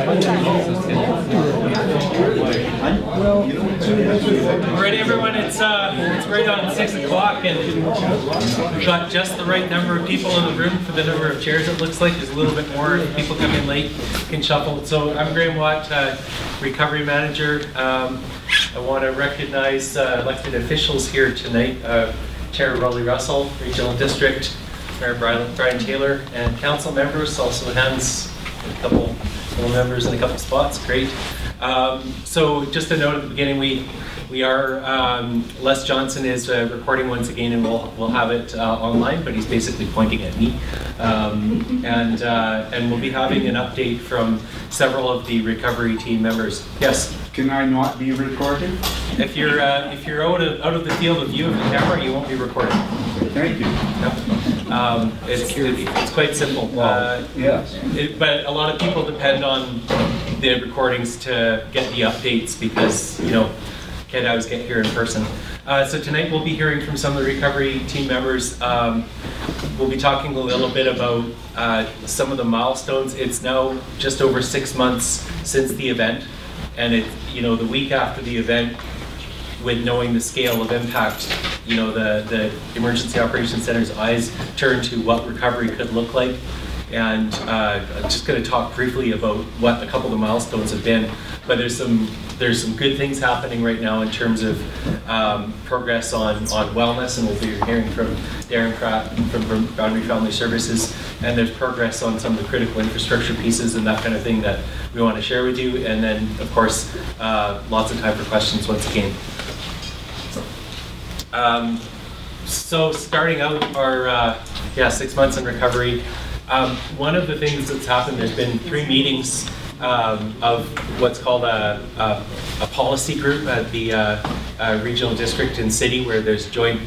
Alright, everyone, it's right on 6 o'clock, and we've got just the right number of people in the room for the number of chairs. It looks like there's a little bit more. If people come in late, can shuffle. So I'm Graham Watt, recovery manager. I want to recognize elected officials here tonight. Chair Rolly Russell, Regional District, Mayor Brian Taylor, and council members. Also hands, a couple members in a couple spots. Great. So just a note at the beginning, we are Les Johnson is recording once again, and we'll have it online, but he's basically pointing at me, and we'll be having an update from several of the recovery team members. Yes. Can I not be recorded? If you're out of the field of view of the camera, you won't be recorded. Thank you. Yep. It's quite simple. Yes. But a lot of people depend on the recordings to get the updates because, you know, can't always get here in person. So tonight we'll be hearing from some of the recovery team members. We'll be talking a little bit about some of the milestones. It's now just over 6 months since the event, and the week after the event, with knowing the scale of impact, the Emergency Operations Center's eyes turned to what recovery could look like. And I'm just going to talk briefly about what a couple of the milestones have been. But there's some good things happening right now in terms of progress on wellness, and we'll be hearing from Darren Pratt from Boundary Family Services. And there's progress on some of the critical infrastructure pieces and that kind of thing that we want to share with you. And then, of course, lots of time for questions once again. So starting out our 6 months in recovery. One of the things that's happened, there's been 3 meetings of what's called a policy group at the regional district and city, where there's joint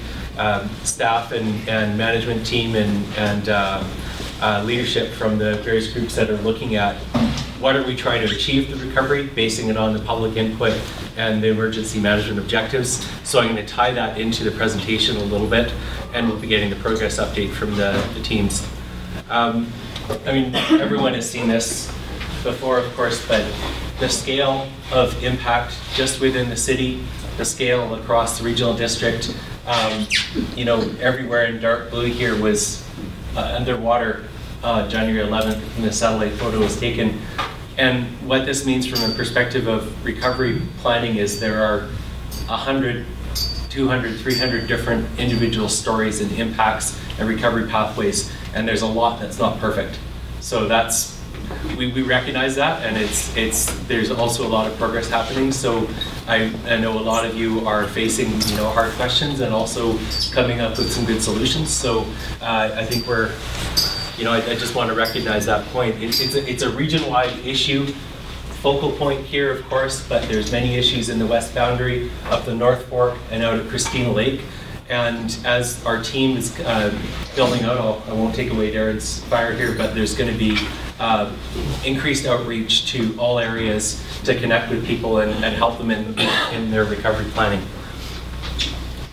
staff and management team and leadership from the various groups that are looking at what are we trying to achieve the recovery, basing it on the public input and the emergency management objectives. So I'm going to tie that into the presentation a little bit, and we'll be getting the progress update from the teams. Everyone has seen this before, of course, but the scale of impact just within the city, the scale across the regional district, everywhere in dark blue here was underwater January 11th when the satellite photo was taken. And what this means from a perspective of recovery planning is there are 100, 200, 300 different individual stories and impacts and recovery pathways, and there's a lot that's not perfect. So we recognize that, and there's also a lot of progress happening. So I know a lot of you are facing hard questions and also coming up with some good solutions. So I think I just want to recognize that point. It's a region-wide issue. Focal point here, of course, but there's many issues in the west boundary, up the North Fork, and out at Christina Lake. And as our team is building out, I won't take away Darren's fire here, but there's going to be increased outreach to all areas to connect with people and help them in their recovery planning.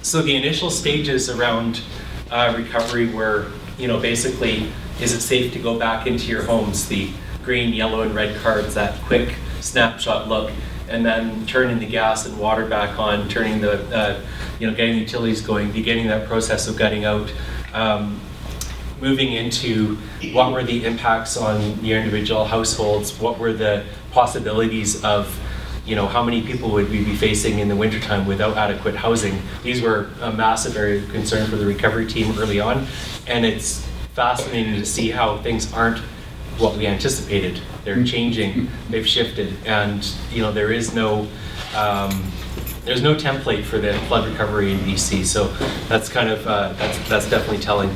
So the initial stages around recovery were, basically, is it safe to go back into your homes? The green, yellow, and red cards, that quick snapshot look, and then turning the gas and water back on, turning the, getting utilities going, beginning that process of gutting out, moving into what were the impacts on your individual households, what were the possibilities of, how many people would we be facing in the wintertime without adequate housing. These were a massive area of concern for the recovery team early on, and it's fascinating to see how things aren't what we anticipated. They're changing, they've shifted, and there's no template for the flood recovery in BC. So that's kind of that's definitely telling.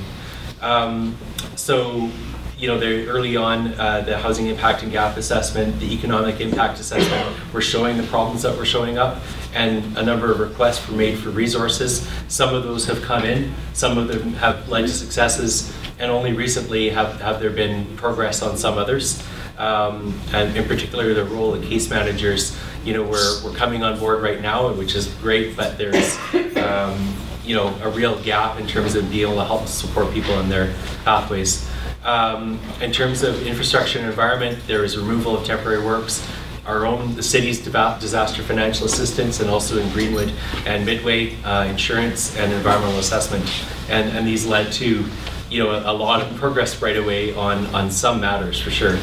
They're early on, the housing impact and gap assessment, the economic impact assessment were showing the problems that were showing up, and a number of requests were made for resources. Some of those have come in, some of them have led to successes, and only recently have there been progress on some others. And in particular, the role of case managers, we're coming on board right now, which is great, but there's a real gap in terms of being able to help support people in their pathways. In terms of infrastructure and environment, there is removal of temporary works, the city's disaster financial assistance, and also in Greenwood and Midway, insurance and environmental assessment. And these led to, a lot of progress right away on some matters for sure.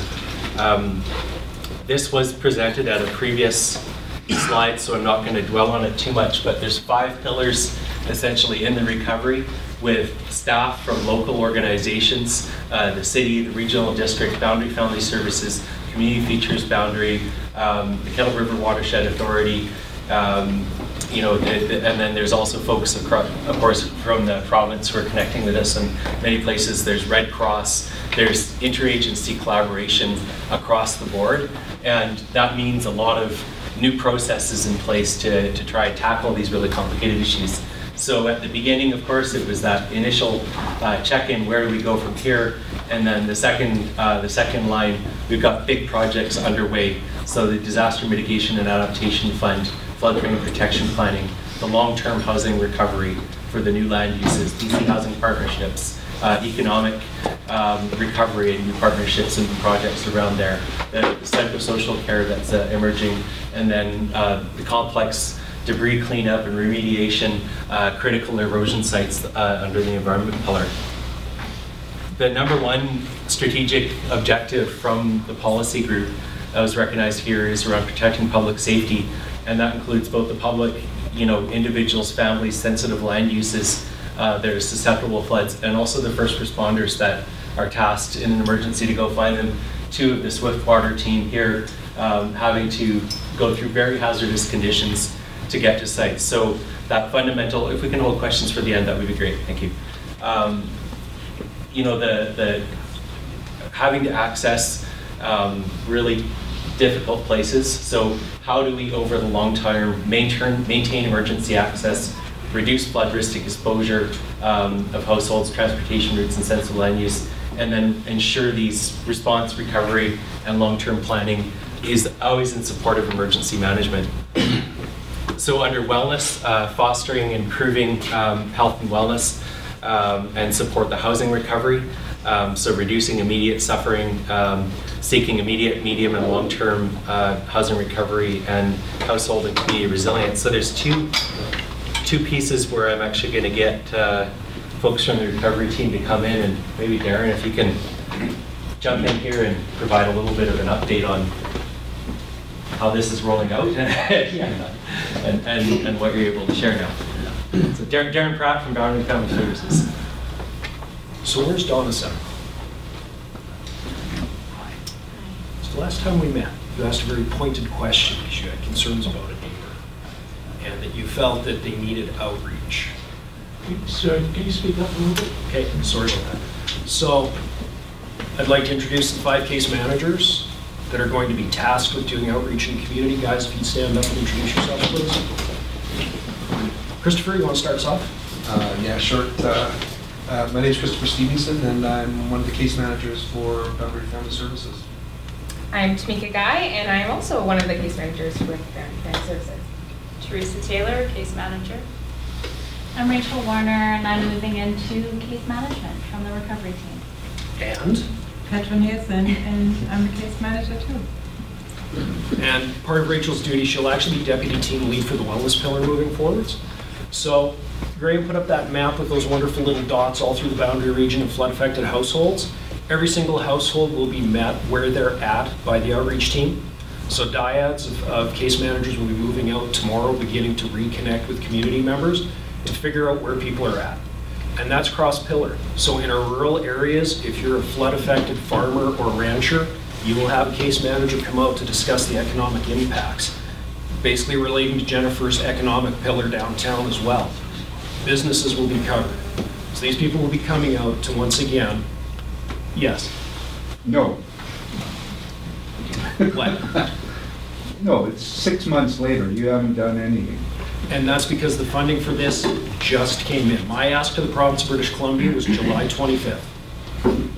This was presented at a previous slide, so I'm not going to dwell on it too much, but there's 5 pillars essentially in the recovery, with staff from local organizations, the city, the regional district, Boundary Family Services, Community Features Boundary, the Kettle River Watershed Authority, and then there's also folks across, of course, from the province who are connecting with us in many places. There's Red Cross, there's interagency collaboration across the board, and that means a lot of new processes in place to try and tackle these really complicated issues. So at the beginning, of course, it was that initial check-in, where do we go from here? And then the second line, we've got big projects underway. So the Disaster Mitigation and Adaptation Fund, floodplain protection planning, the long-term housing recovery for the new land uses, DC housing partnerships, economic recovery and new partnerships and projects around there, the psychosocial care that's emerging, and then the complex debris cleanup and remediation, critical erosion sites under the environment pillar. The number one strategic objective from the policy group that was recognized here is around protecting public safety, and that includes both the public, individuals, families, sensitive land uses that are susceptible to floods, and also the first responders that are tasked in an emergency to go find them. 2 of the Swift Water team here having to go through very hazardous conditions to get to sites. So that fundamental, if we can hold questions for the end, that would be great. Thank you. The having to access really difficult places. So how do we, over the long term, maintain emergency access, reduce flood risk exposure of households, transportation routes, and sensitive land use, and then ensure these response, recovery, and long-term planning is always in support of emergency management. So under wellness, fostering and improving health and wellness, and support the housing recovery. So reducing immediate suffering, seeking immediate, medium, and long-term housing recovery, and household and community resilience. So there's two pieces where I'm actually going to get folks from the recovery team to come in, and maybe Darren, if you can jump in here and provide a little bit of an update on how this is rolling out and what you're able to share now. So Darren Pratt from Boundary Family Services. So where's Donna Setter? So the last time we met, you asked a very pointed question because you had concerns about a neighbor and that you felt that they needed outreach. Sir, can you speak up a little bit? Okay, sorry about that. So I'd like to introduce the 5 case managers that are going to be tasked with doing outreach in the community. Guys, if you'd stand up and introduce yourselves, please. Christopher, you want to start us off? Yeah, sure. My name is Christopher Stevenson, and I'm one of the case managers for Boundary Family Services. I'm Tamika Guy, and I'm also one of the case managers with Boundary Family Services. Teresa Taylor, case manager. I'm Rachel Warner, and I'm moving into case management from the recovery team. And? Petra Nielsen, and I'm the case manager too. And part of Rachel's duty, she'll actually be deputy team lead for the wellness pillar moving forwards. So Graham put up that map with those wonderful little dots all through the boundary region of flood-affected households. Every single household will be met where they're at by the outreach team. So dyads of case managers will be moving out tomorrow, beginning to reconnect with community members to figure out where people are at. And that's cross-pillar. So in our rural areas, if you're a flood-affected farmer or rancher, you will have a case manager come out to discuss the economic impacts, basically relating to Jennifer's economic pillar downtown as well. Businesses will be covered. So these people will be coming out to, once again, yes? No. What? No, it's 6 months later. You haven't done anything. And that's because the funding for this just came in. My ask to the province of British Columbia was July 25th.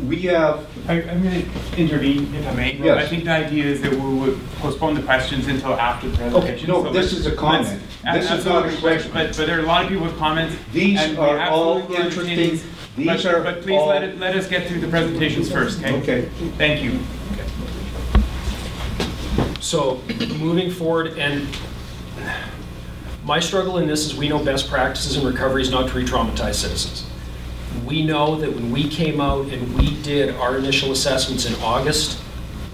We have... I'm going to intervene, if I may. Yes. I think the idea is that we would postpone the questions until after the presentation. No, so this is a comment. This is not a question. But there are a lot of people with comments. These and are all absolutely interesting. These are But please all- let us get through the presentations first, okay? Okay. Thank you. So moving forward, and my struggle in this is we know best practices in recovery is not to re-traumatize citizens. We know that when we came out and we did our initial assessments in August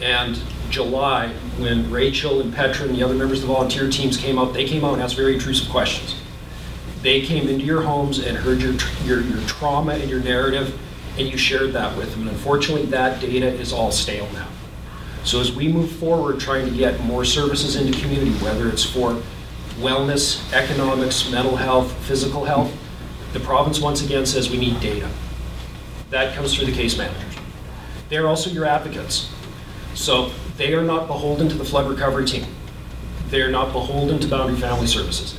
and July, when Rachel and Petra and the other members of the volunteer teams came out, they came out and asked very intrusive questions. They came into your homes and heard your trauma and your narrative, and you shared that with them. And unfortunately, that data is all stale now. So as we move forward, trying to get more services into community, whether it's for wellness, economics, mental health, physical health, the province once again says we need data. That comes through the case managers. They're also your advocates. So they are not beholden to the flood recovery team. They're not beholden to Boundary Family Services.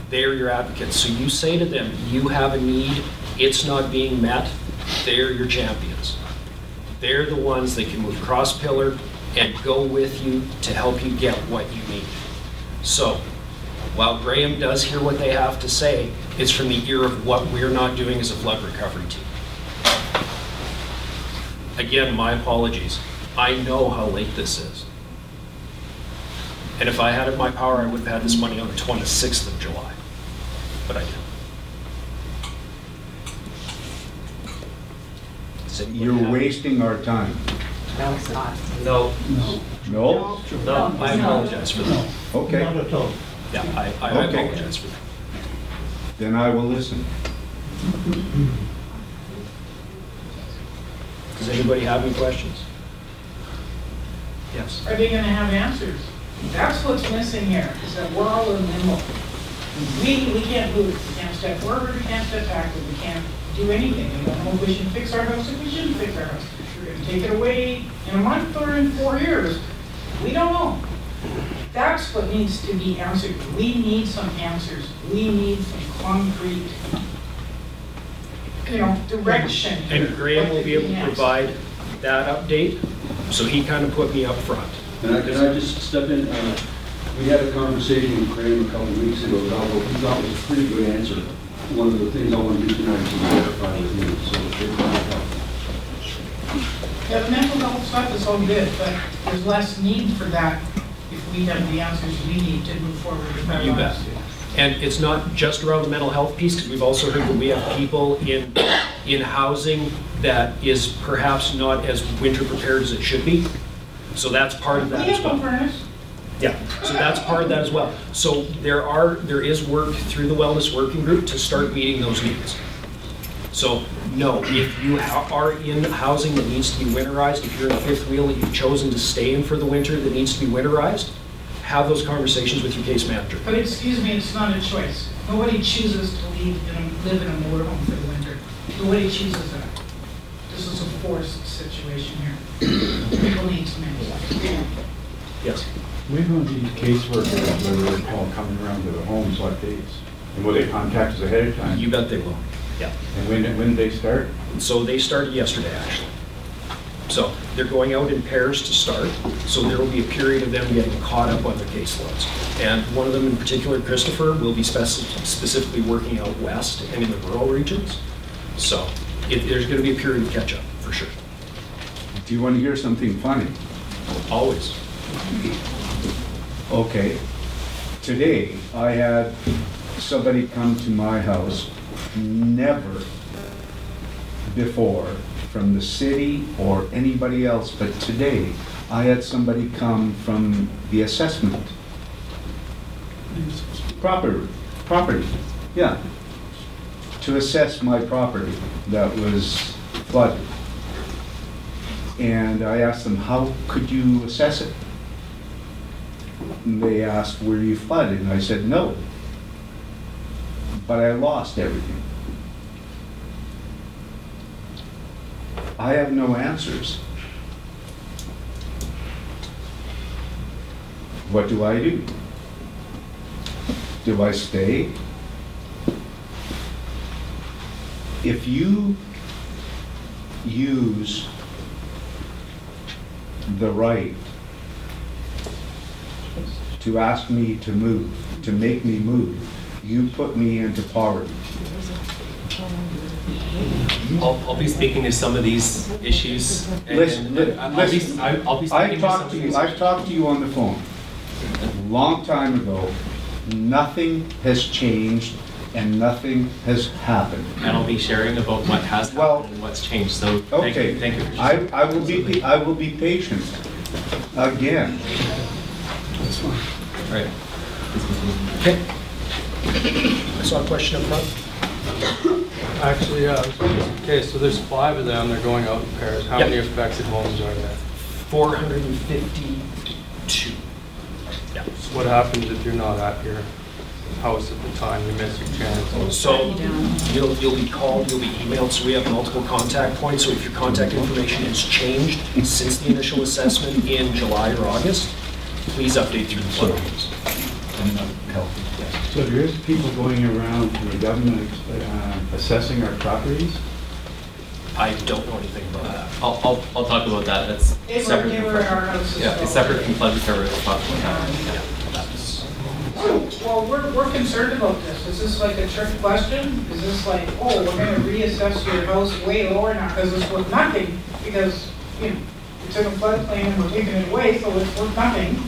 They're your advocates. So you say to them, you have a need, it's not being met, they're your champions. They're the ones that can move cross-pillar and go with you to help you get what you need. So while Graham does hear what they have to say, it's from the ear of what we're not doing as a flood recovery team. Again, my apologies. I know how late this is. And if I had it in my power, I would have had this money on the 26th of July. But I didn't. You're wasting our time. No, it's not. No. No? No, I apologize for that. Okay, Yeah, I Okay. apologize for that. then I will listen. Does anybody have any questions? Yes. Are they gonna have answers? That's what's missing here, is that we're all in limbo. We can't move, we can't step forward, we can't step backward, we can't do anything. We don't know if we should fix our house, if we shouldn't fix our house. We're gonna take it away in a month or in 4 years. We don't know. That's what needs to be answered. We need some answers. We need some concrete, direction. And Graham will be able to provide that update, so he kind of put me up front. Can I just step in? We had a conversation with Graham a couple of weeks ago about what we thought was a pretty good answer. One of the things I want to do tonight is to verify with you, so it might help. Yeah, the mental health stuff is all good, but there's less need for that if we have the answers we need to move forward with our You bet. lives. And it's not just around the mental health piece, because we've also heard that we have people in housing that is perhaps not as winter prepared as it should be. So that's part of that We as have no well. furnace. Yeah, so that's part of that as well. So there is work through the wellness working group to start meeting those needs. So no, if you are in housing that needs to be winterized, if you're in a fifth wheel that you've chosen to stay in for the winter that needs to be winterized, have those conversations with your case manager. But excuse me, it's not a choice. Nobody chooses to live in a motorhome for the winter. Nobody chooses that. This is a forced situation here. People need some answers. Yes. When will these caseworkers, whatever they call, coming around to the homes, what days? And will they contact us ahead of time? You bet they will. Yeah. And when did they start? So they started yesterday, actually. So they're going out in pairs to start. So there will be a period of them getting caught up on their caseloads. And one of them in particular, Christopher, will be specifically working out west and in the rural regions. So there's going to be a period of catch up, for sure. Do you want to hear something funny? Always. Okay. Today, I had somebody come to my house, never before from the city or anybody else, but today, I had somebody come from the assessment. Property, yeah. To assess my property that was flooded. And I asked them, how could you assess it? And they asked, were you flooded? And I said, no. But I lost everything. I have no answers. What do I do? Do I stay? If you use the right to ask me to move, to make me move, you put me into poverty. I'll be speaking to some of these issues. Listen, I'll be speaking to some of these I've issues. talked to you on the phone a long time ago. Nothing has changed and nothing has happened. And I'll be sharing about what has Well, happened and what's changed, so Okay, thank you. I will be patient. Again, All right. Okay. I saw a question up front. Actually, yeah. Okay, so there's 5 of them, they're going out in pairs. How Yep. many affected homes are there? 452. Yeah. What happens if you're not at your house at the time, you miss your chance? So you'll be called, you'll be emailed, so we have multiple contact points. So if your contact information has changed since the initial assessment in July or August, please update through the flood rules. So there is people going around from the government assessing our properties? I don't know anything about that. I'll talk about that. That's separate. They were in our house as Yeah, it's well. separate from flood recovery. We'll talk about that. Yeah, that's. Well, we're concerned about this. Is this like a trick question? Is this like, oh, we're gonna reassess your house way lower now because it's worth nothing? Because, you know, it's in a floodplain and we're taking it away, so it's worth nothing.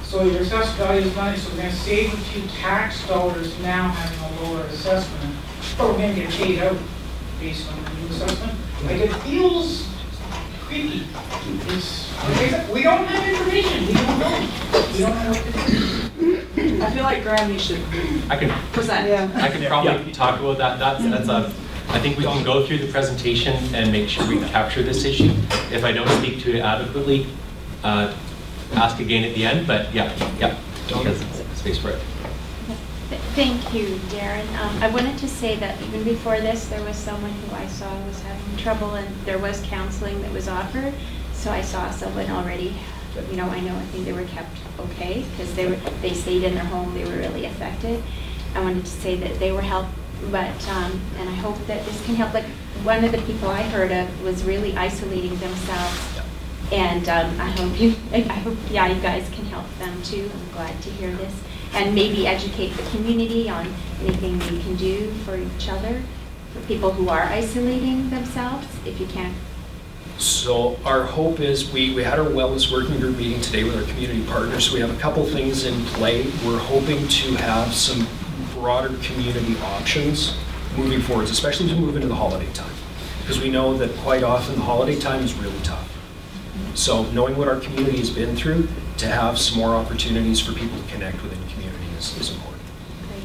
So your assessed value is money, so we're gonna save a few tax dollars now having a lower assessment. But we're gonna get paid out based on the new assessment. Like, it feels creepy. It's, we don't have information, we don't know. We don't know what to do. I feel like Grammy should I can present. I can probably talk about that. That's a. I think we can go through the presentation and make sure we capture this issue. If I don't speak to it adequately, ask again at the end. But yeah, because it's space for it. Thank you, Darren. I wanted to say that even before this, there was someone who I saw was having trouble, and there was counseling that was offered. So I saw someone already. You know, I think they were kept okay because they stayed in their home. They were really affected. I wanted to say that they were helped, but and I hope that this can help. Like one of the people I heard of was really isolating themselves, and I hope you guys can help them too. I'm glad to hear this, and maybe educate the community on anything we can do for each other, for people who are isolating themselves. If you can. So our hope is, we had our wellness working group meeting today with our community partners. We have a couple things in play. We're hoping to have some broader community options moving forwards, especially as we move into the holiday time. Because we know that quite often the holiday time is really tough. So knowing what our community has been through, to have some more opportunities for people to connect within the community is important. Great.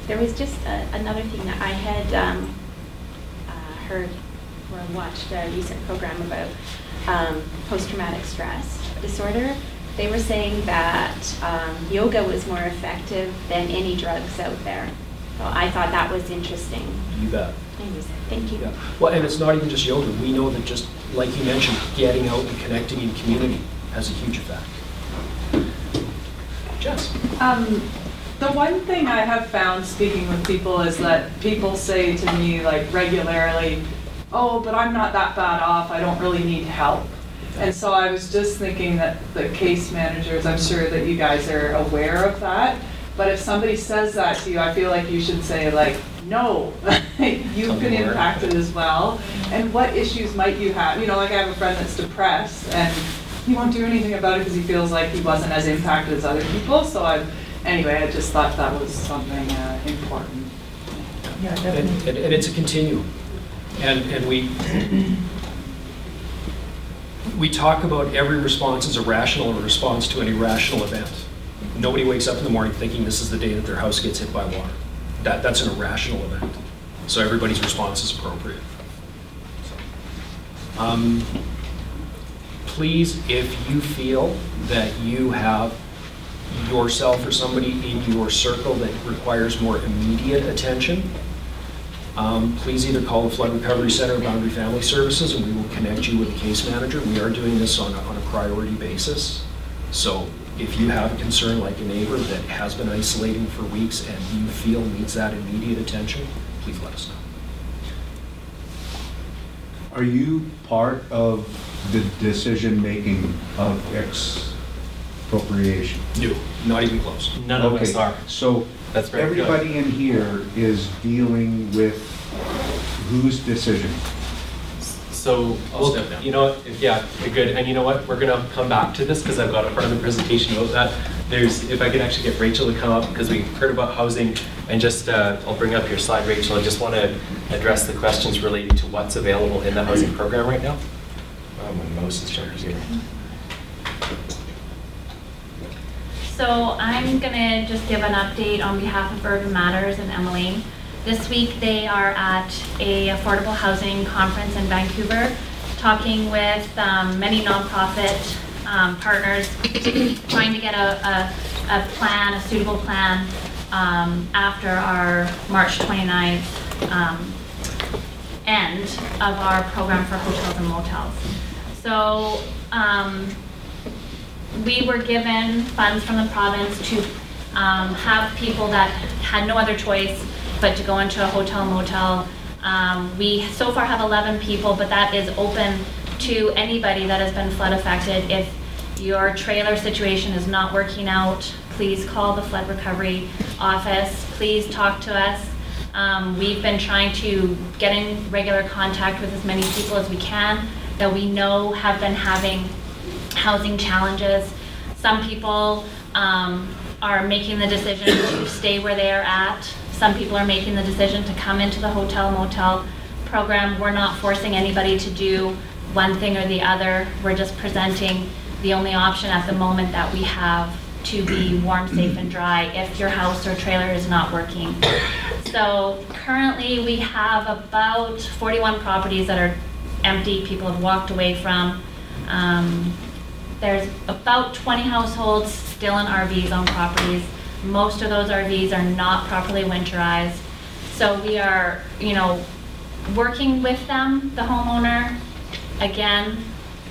There was just another thing that I had heard or watched a recent program about post-traumatic stress disorder. They were saying that yoga was more effective than any drugs out there. So I thought that was interesting. You bet. Thank you. Yeah. Well, and it's not even just yoga. We know that just like you mentioned, getting out and connecting in community has a huge effect. Jess? The one thing I have found speaking with people is that people say to me like regularly, oh, but I'm not that bad off, I don't really need help. And so I was just thinking that the case managers, I'm sure that you guys are aware of that, but if somebody says that to you, I feel like you should say like, no, you've been impacted as well. And what issues might you have? You know, like I have a friend that's depressed and he won't do anything about it because he feels like he wasn't as impacted as other people. So anyway, I just thought that was something important. Yeah, definitely. And it's a continuum. And we talk about every response as a rational response to an irrational event. Nobody wakes up in the morning thinking this is the day that their house gets hit by water. That's an irrational event. So everybody's response is appropriate. Please, if you feel that you have yourself or somebody in your circle that requires more immediate attention, please either call the Flood Recovery Center or Boundary Family Services and we will connect you with the case manager. We are doing this on a priority basis. So if you have a concern like a neighbor that has been isolating for weeks and you feel needs that immediate attention, please let us know. Are you part of the decision-making of expropriation? No, not even close. None of us are. So That's right. Everybody in here is dealing with whose decision? So, you know what, yeah, good, and you know what, we're gonna come back to this because I've got a part of the presentation about that. If I could actually get Rachel to come up, because we heard about housing, and just, I'll bring up your slide, Rachel. I just want to address the questions relating to what's available in the housing program right now. Oh, my mouse is jumping here. So I'm gonna just give an update on behalf of Urban Matters and Emily. This week they are at a affordable housing conference in Vancouver, talking with many nonprofit partners, trying to get a plan, a suitable plan after our March 29th end of our program for hotels and motels. So we were given funds from the province to have people that had no other choice but to go into a hotel motel. We so far have 11 people, but that is open to anybody that has been flood affected. If your trailer situation is not working out, please call the flood recovery office. Please talk to us. We've been trying to get in regular contact with as many people as we can that we know have been having housing challenges. Some people are making the decision to stay where they are at. Some people are making the decision to come into the hotel motel program. We're not forcing anybody to do one thing or the other. We're just presenting the only option at the moment that we have to be warm, safe, and dry if your house or trailer is not working. So currently we have about 41 properties that are empty, people have walked away from. There's about 20 households still in RVs on properties. Most of those RVs are not properly winterized. So we are, working with them, the homeowner. Again,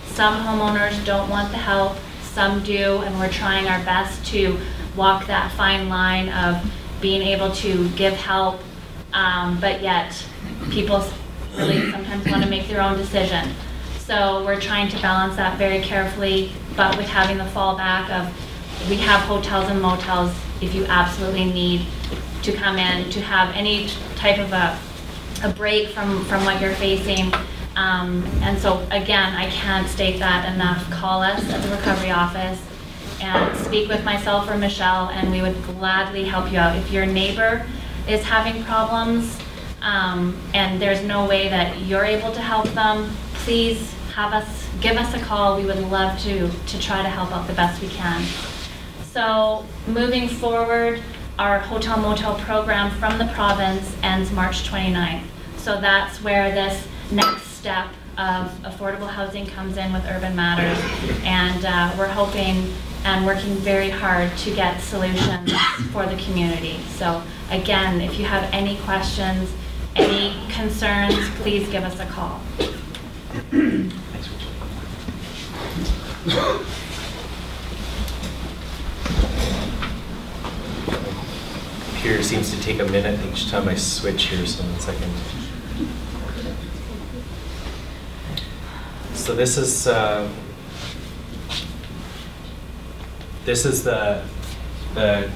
some homeowners don't want the help, some do, and we're trying our best to walk that fine line of being able to give help, but yet people really sometimes want to make their own decision. So we're trying to balance that very carefully, but with having the fallback of we have hotels and motels if you absolutely need to come in to have any type of a break from what you're facing. And so again, I can't state that enough. Call us at the recovery office and speak with myself or Michelle, and we would gladly help you out. If your neighbor is having problems and there's no way that you're able to help them, please give us a call. We would love to try to help out the best we can. So moving forward, our hotel motel program from the province ends March 29th. So that's where this next step of affordable housing comes in with Urban Matters. And we're hoping and working very hard to get solutions for the community. So again, if you have any questions, any concerns, please give us a call. Computer seems to take a minute each time I switch here, so 1 second. So this is the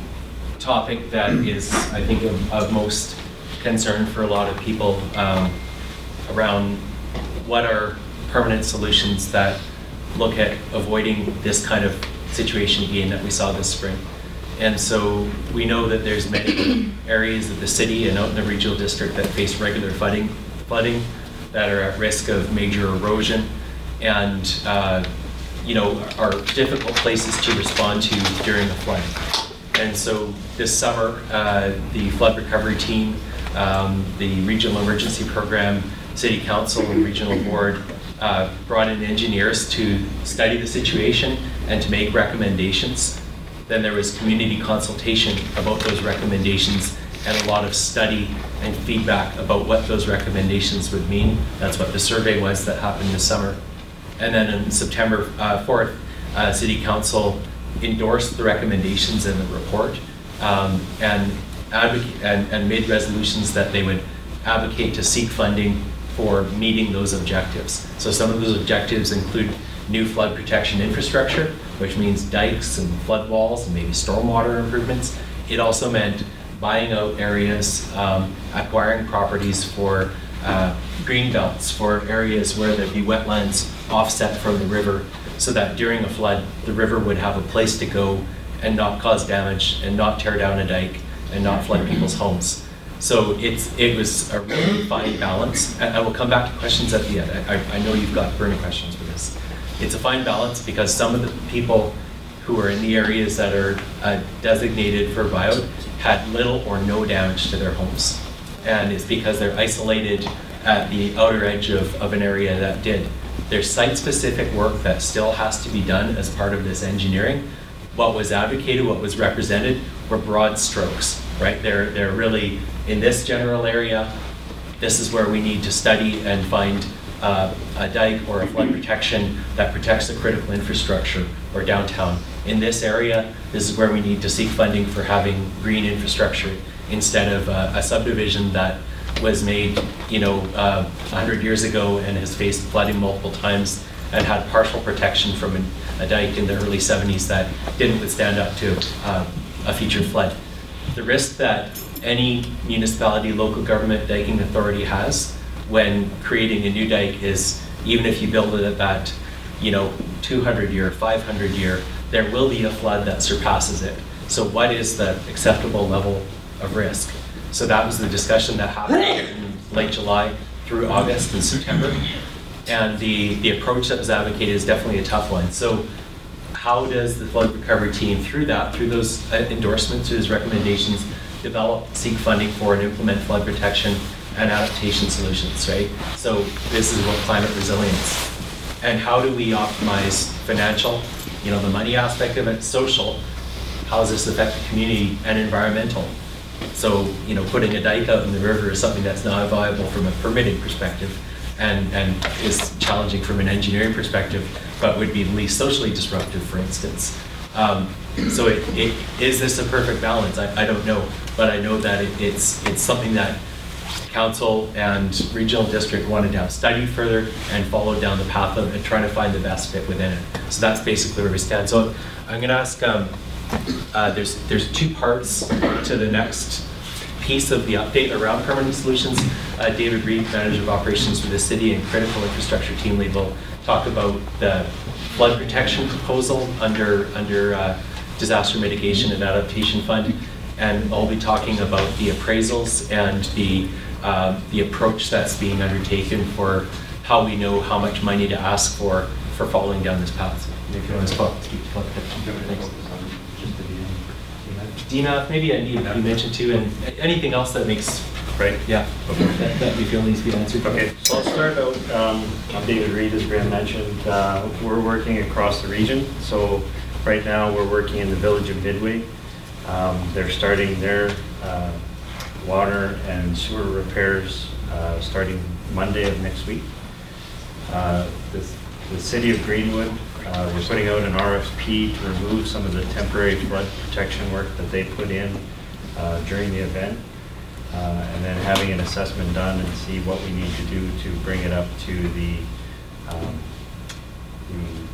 topic that is, I think, of most concern for a lot of people around what are permanent solutions that look at avoiding this kind of situation again that we saw this spring. And so we know that there's many areas of the city and out in the regional district that face regular flooding that are at risk of major erosion and are difficult places to respond to during a flood. And so this summer, the flood recovery team, the regional emergency program, city council and regional board brought in engineers to study the situation and to make recommendations. Then there was community consultation about those recommendations and a lot of study and feedback about what those recommendations would mean. That's what the survey was that happened this summer. And then on September 4th, City Council endorsed the recommendations in the report and made resolutions that they would advocate to seek funding for meeting those objectives. So some of those objectives include new flood protection infrastructure, which means dikes and flood walls and maybe stormwater improvements. It also meant buying out areas, acquiring properties for green belts, for areas where there'd be wetlands offset from the river, so that during a flood, the river would have a place to go and not cause damage and not tear down a dike and not flood people's homes. So it was a really fine balance. I will come back to questions at the end. I know you've got burning questions for this. It's a fine balance because some of the people who are in the areas that are designated for buyout had little or no damage to their homes. And it's because they're isolated at the outer edge of an area that did. There's site-specific work that still has to be done as part of this engineering. What was advocated, what was represented, were broad strokes, right? They're really, in this general area, this is where we need to study and find a dike or a flood protection that protects the critical infrastructure or downtown. In this area, this is where we need to seek funding for having green infrastructure instead of a subdivision that was made, 100 years ago and has faced flooding multiple times and had partial protection from a dike in the early 70s that didn't withstand up to a future flood. The risk that any municipality, local government, diking authority has when creating a new dike is, even if you build it at that 200 year, 500 year, there will be a flood that surpasses it. So what is the acceptable level of risk? So that was the discussion that happened in late July through August and September. And the approach that was advocated is definitely a tough one. So how does the flood recovery team, through those endorsements, through those recommendations, develop, seek funding for and implement flood protection and adaptation solutions, right? So this is about climate resilience. And how do we optimize financial, the money aspect of it, social, how does this affect the community, and environmental? So, putting a dike out in the river is something that's not viable from a permitting perspective and is challenging from an engineering perspective, but would be least socially disruptive, for instance. So is this a perfect balance? I don't know, but I know that it's something that council and regional district wanted to have studied further and followed down the path of and trying to find the best fit within it. So that's basically where we stand. So I'm going to ask, there's two parts to the next piece of the update around permanent solutions. David Reed, Manager of Operations for the City and Critical Infrastructure Team Lead, will talk about the flood protection proposal under Disaster Mitigation and Adaptation Fund. And I'll be talking about the appraisals and the approach that's being undertaken for how we know how much money to ask for following down this path. If you want to speak to flood protection. Thanks. Dina, maybe I need you mentioned too, and anything else that makes that we feel needs to be answered. Okay, so I'll start out. I'm David Reed, as Graham mentioned. We're working across the region. So right now we're working in the village of Midway. They're starting their water and sewer repairs starting Monday of next week. The city of Greenwood, we're putting out an RFP to remove some of the temporary flood protection work that they put in during the event, and then having an assessment done and see what we need to do to bring it up to the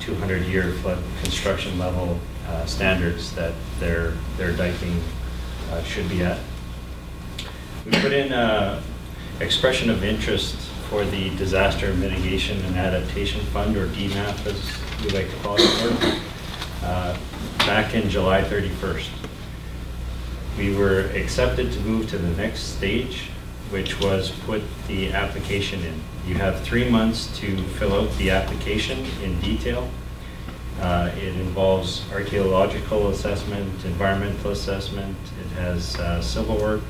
200-year flood construction level standards that their diking should be at. We put in expression of interest for the Disaster Mitigation and Adaptation Fund, or DMAP as we like to call it, back in July 31st. We were accepted to move to the next stage, which was put the application in. You have 3 months to fill out the application in detail. It involves archaeological assessment, environmental assessment, it has civil work,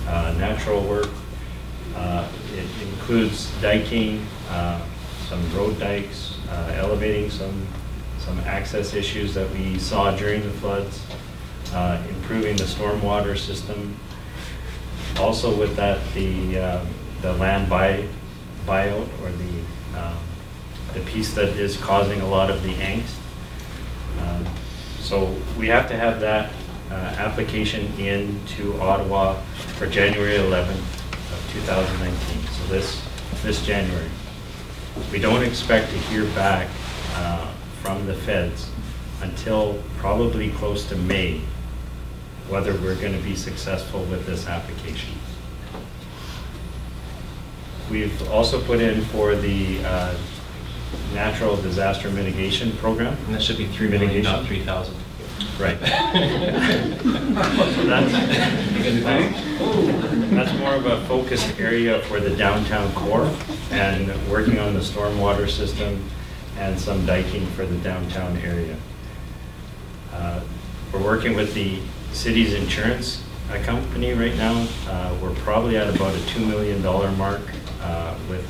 natural work. It includes diking, some road dikes, elevating some access issues that we saw during the floods, improving the stormwater system. Also with that, the land buyout, or the piece that is causing a lot of the angst. So we have to have that application into Ottawa for January 11th of 2019, so this January. We don't expect to hear back from the feds until probably close to May whether we're going to be successful with this application. We've also put in for the natural disaster mitigation program. And that should be 3 million, not 3,000. Right. That's more of a focused area for the downtown core and working on the stormwater system and some diking for the downtown area. We're working with the city's insurance company right now. We're probably at about a $2 million mark with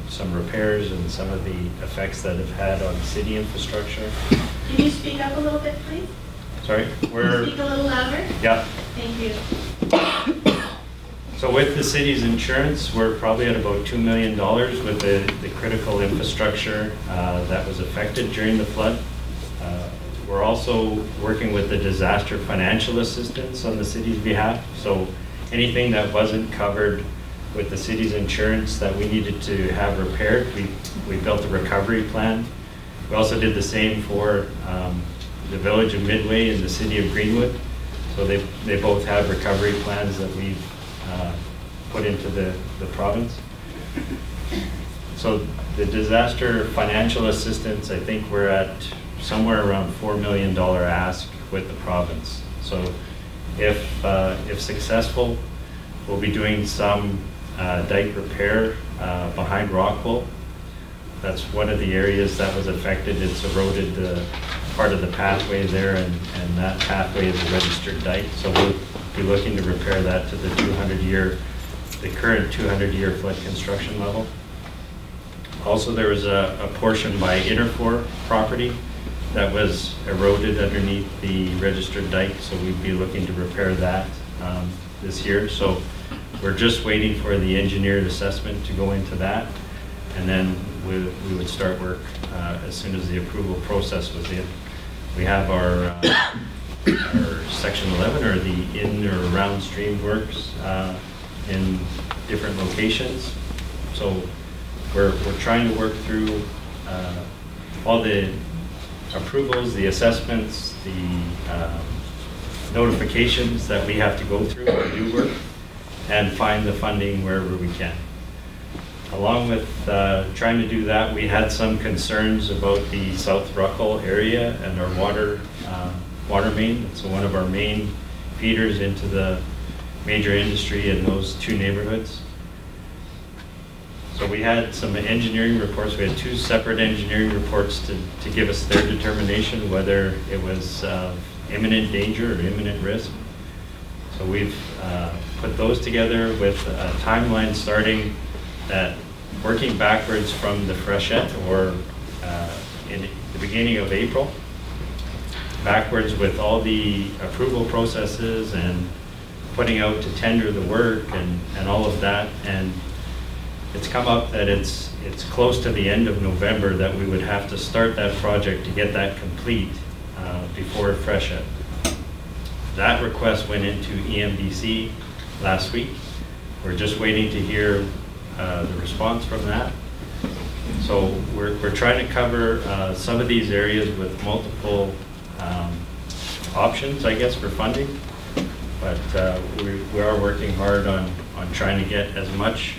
some repairs and some of the effects that have had on city infrastructure. Can you speak up a little bit, please? Sorry? Speak a little louder? Yeah. Thank you. So with the city's insurance, we're probably at about $2 million with the critical infrastructure that was affected during the flood. We're also working with the disaster financial assistance on the city's behalf. So anything that wasn't covered with the city's insurance that we needed to have repaired, we built a recovery plan. We also did the same for the village of Midway and the city of Greenwood. So they both have recovery plans that we've put into the province. So the disaster financial assistance, I think we're at somewhere around $4 million ask with the province. So if successful, we'll be doing some dike repair behind Rockwell. That's one of the areas that was affected. It's eroded the part of the pathway there, and that pathway is a registered dike. So we'll be looking to repair that to the current 200-year flood construction level. Also, there was a portion by Interfor property that was eroded underneath the registered dike, so we'd be looking to repair that this year. So we're just waiting for the engineered assessment to go into that, and then we would start work as soon as the approval process was in. We have our Section 11, or the in or around stream works in different locations. So we're trying to work through all the approvals, the assessments, the notifications that we have to go through to do work, and find the funding wherever we can. Along with trying to do that, we had some concerns about the South Ruckle area and our water main. It's one of our main feeders into the major industry in those two neighborhoods. So we had some engineering reports. We had two separate engineering reports to give us their determination whether it was imminent danger or imminent risk. So we've put those together with a timeline starting at working backwards from the freshet, or in the beginning of April, backwards with all the approval processes and putting out to tender the work and all of that. And it's come up that it's close to the end of November that we would have to start that project to get that complete before freshet. That request went into EMBC last week. We're just waiting to hear the response from that. So we're trying to cover some of these areas with multiple options, I guess, for funding. But we are working hard on trying to get as much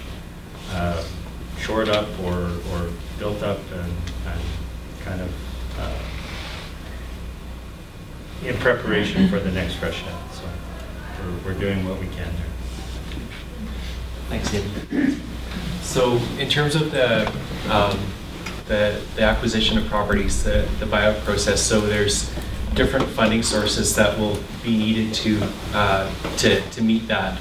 shored up or built up and kind of in preparation for the next freshet. So we're doing what we can there. Thanks, David. So in terms of the acquisition of properties, the buyout process, so there's different funding sources that will be needed to meet that.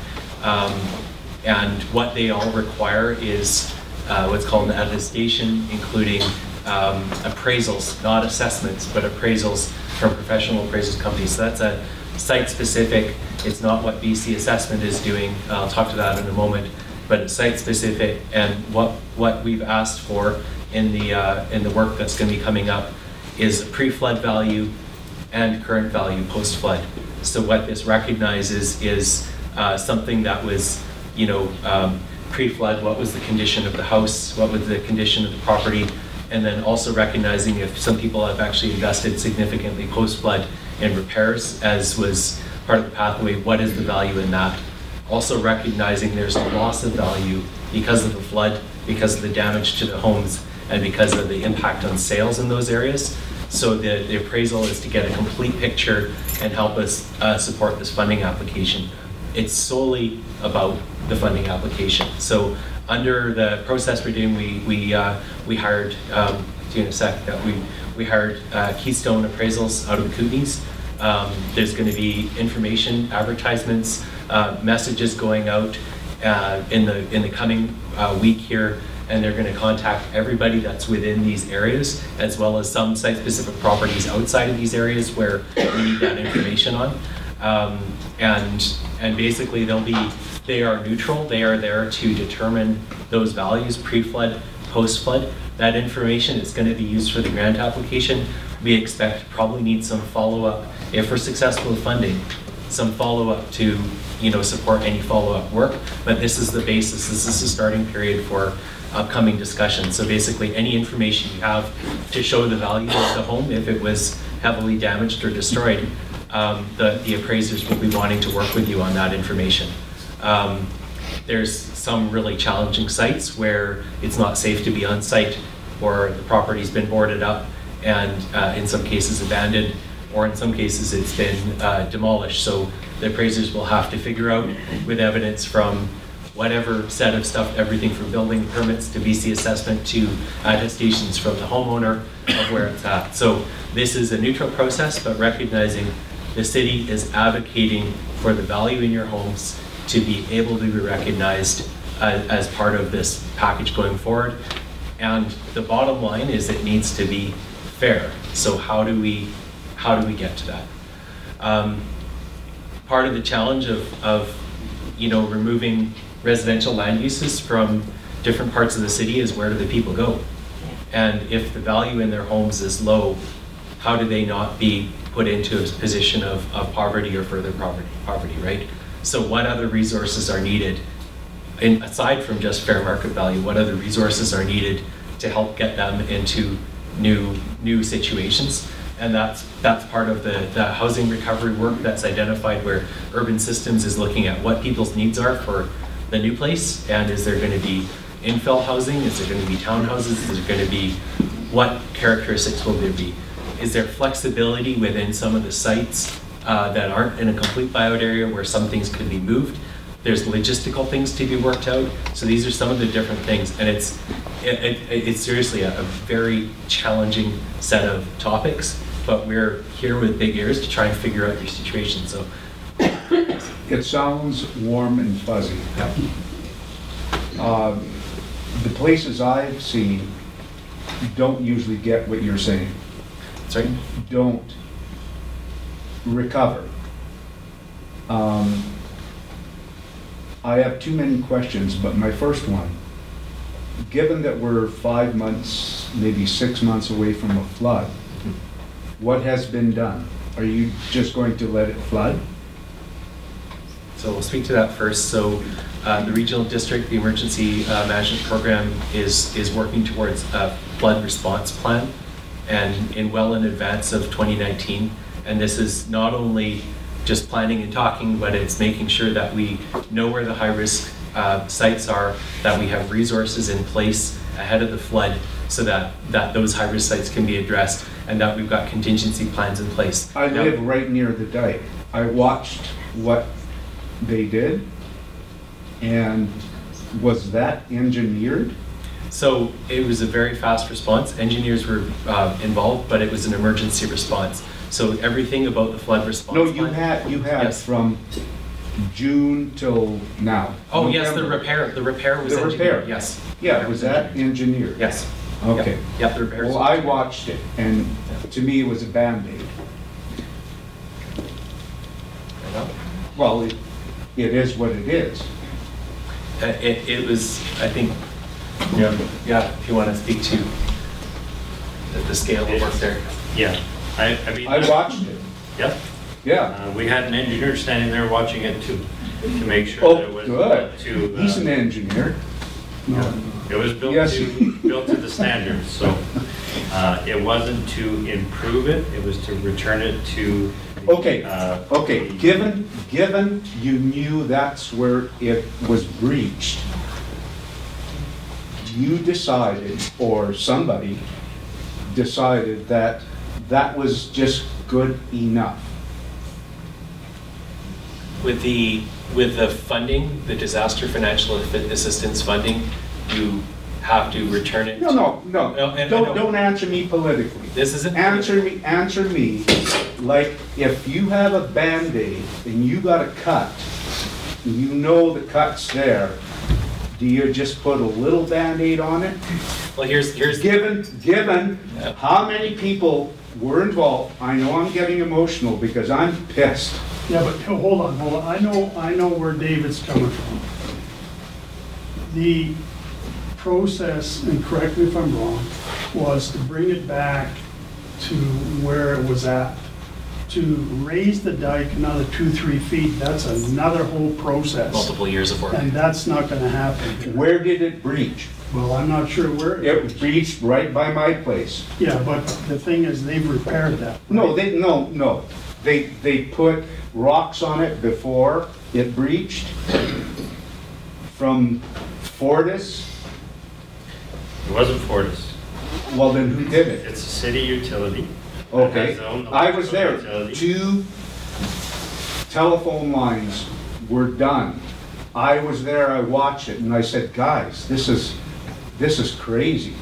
And what they all require is what's called an attestation, including appraisals, not assessments, but appraisals from professional appraisals companies. So that's a site-specific. It's not what BC Assessment is doing. I'll talk to that in a moment. But it's site-specific, and what we've asked for in the work that's going to be coming up is pre-flood value and current value post-flood. So what this recognizes is something that was, pre-flood. What was the condition of the house? What was the condition of the property? And then also recognizing if some people have actually invested significantly post-flood in repairs, as was part of the pathway, what is the value in that? Also recognizing there's a loss of value because of the flood, because of the damage to the homes, and because of the impact on sales in those areas. So the appraisal is to get a complete picture and help us support this funding application. It's solely about the funding application. So under the process we're doing, we hired, in a sec, we hired Keystone Appraisals out of the Kootenays. There's going to be information, advertisements, messages going out in the coming week here, and they're going to contact everybody that's within these areas, as well as some site-specific properties outside of these areas where we need that information on. And basically they are neutral. They are there to determine those values pre-flood, post-flood. That information is going to be used for the grant application. We expect to probably need some follow-up, if we're successful with funding, some follow-up to support any follow-up work. But this is the basis. This is the starting period for upcoming discussions. So basically any information you have to show the value of the home, if it was heavily damaged or destroyed, the appraisers will be wanting to work with you on that information. There's some really challenging sites where it's not safe to be on site, or the property's been boarded up and in some cases abandoned, or in some cases it's been demolished. So the appraisers will have to figure out, with evidence from whatever set of stuff, everything from building permits to BC assessment to attestations from the homeowner of where it's at. So this is a neutral process, but recognizing the city is advocating for the value in your homes to be able to be recognized as part of this package going forward. And the bottom line is it needs to be fair. So how do we get to that? Part of the challenge of removing residential land uses from different parts of the city is, where do the people go? And if the value in their homes is low, how do they not be put into a position of poverty or further poverty, right? So what other resources are needed, aside from just fair market value, what other resources are needed to help get them into new situations? And that's part of the housing recovery work that's identified, where Urban Systems is looking at what people's needs are for the new place, and is there going to be infill housing, is there going to be townhouses, is there going to be, what characteristics will there be? Is there flexibility within some of the sites that aren't in a complete buyout area where some things could be moved? There's logistical things to be worked out. So these are some of the different things, and it's seriously a very challenging set of topics, but we're here with big ears to try and figure out your situation. So it sounds warm and fuzzy. The places I've seen don't usually get what you're saying. Sorry? Don't recover. I have too many questions, but my first one, given that we're 5 months, maybe 6 months away from a flood, what has been done? Are you just going to let it flood? So we'll speak to that first. So the regional district, the emergency management program is working towards a flood response plan, and in advance of 2019. And this is not only just planning and talking, but it's making sure that we know where the high-risk sites are, that we have resources in place ahead of the flood, so that those high-risk sites can be addressed, and that we've got contingency plans in place. I live right near the dike. I watched what they did, and was that engineered? So it was a very fast response. Engineers were involved, but it was an emergency response. So everything about the flood response. No, you had yes. From June till now. Oh, November. yes, the repair was the engineered. repair. Yes. Yeah, was that engineered? Yes. Okay. Yep, the repair. Well, I watched it, and to me it was a Band-Aid. Well, it is what it is. It was, I think, yeah, if you want to speak to the scale of work there. Yeah, I mean, I watched it. Yep. Yeah. We had an engineer standing there watching it too, to make sure that it was good. He's an engineer. It was built yes. built to the standards. So It wasn't to improve it, it was to return it to. Okay, given you knew that's where it was breached, you decided, or somebody decided that that was just good enough. With the funding, the disaster financial assistance funding, you have to return it. No. Don't answer me politically. This isn't. Answer me like if you have a Band-Aid and you got a cut, and you know the cut's there, do you just put a little Band-Aid on it? Well, here's given how many people were involved. I know I'm getting emotional because I'm pissed. Yeah, but hold on. I know where David's coming from. The process, and correct me if I'm wrong, was to bring it back to where it was at. To raise the dike another 2-3 feet, that's another whole process. Multiple years of work. And that's not gonna happen. Where did it breach? Well, I'm not sure where. It breached right by my place. Yeah, but the thing is, they've repaired that. No. They put rocks on it before it breached from Fortis. It wasn't Fortis. Well, then who did it? It's a city utility. Okay, I was there. 2 telephone lines were done. I was there, I watched it, and I said, guys, this is crazy.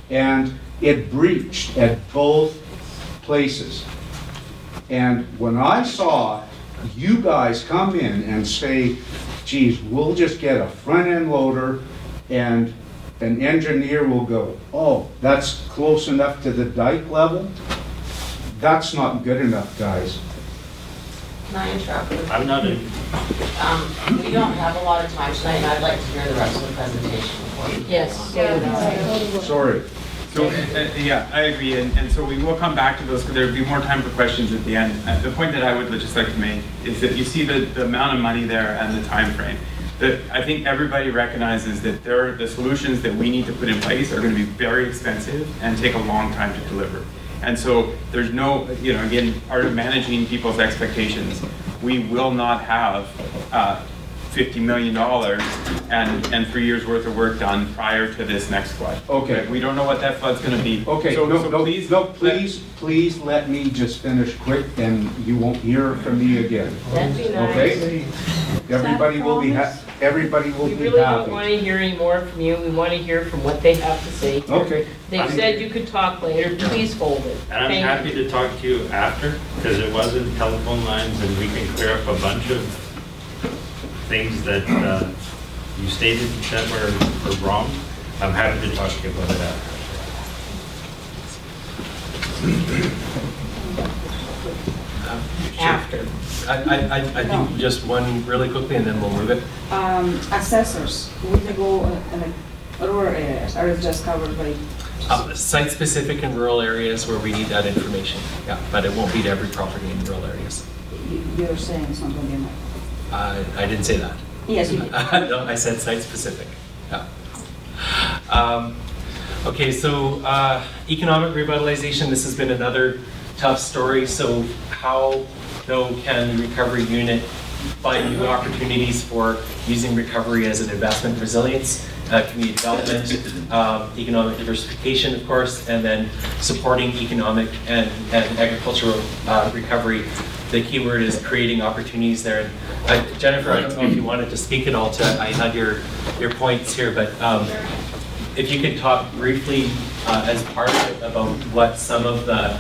And it breached at both places. And when I saw you guys come in and say, geez, we'll just get a front end loader and an engineer will go, oh, that's close enough to the dike level? That's not good enough, guys. Can I interrupt? I'm not in. We don't have a lot of time tonight, and I'd like to hear the rest of the presentation before you. Yes. Sorry. So, yeah, I agree, and so we will come back to those, because there'll be more time for questions at the end. The point that I would just like to make is that you see the amount of money there and the time frame. That I think everybody recognizes that the solutions that we need to put in place are going to be very expensive and take a long time to deliver. And so there's no, again, part of managing people's expectations. We will not have $50 million and 3 years worth of work done prior to this next flood. Okay. We don't know what that flood's going to be. Okay, please let me just finish quick and you won't hear from me again. That'd be nice. Okay? Everybody will be happy. We really don't want to hear any more from you. We want to hear from what they have to say. Okay. They've said you could talk later. Please hold it. And I'm happy to talk to you after, because it wasn't telephone lines, and we can clear up a bunch of things that you stated that were wrong. I'm happy to talk to you about it after. I think just one really quickly and then we'll move it. Assessors, will they go in rural areas, or is just covered by? Site-specific in rural areas where we need that information, yeah, but it won't be to every property in rural areas. You're saying it's not going to be I didn't say that. Yes, you did. No, I said site-specific, yeah. Okay, so economic revitalization, this has been another tough story. So how, though, can the recovery unit find new opportunities for using recovery as an investment resilience, community development, economic diversification, of course, and then supporting economic and agricultural recovery. The key word is creating opportunities there. And Jennifer, I don't know if you wanted to speak at all to, I had your points here, but if you could talk briefly as part of it about what some of the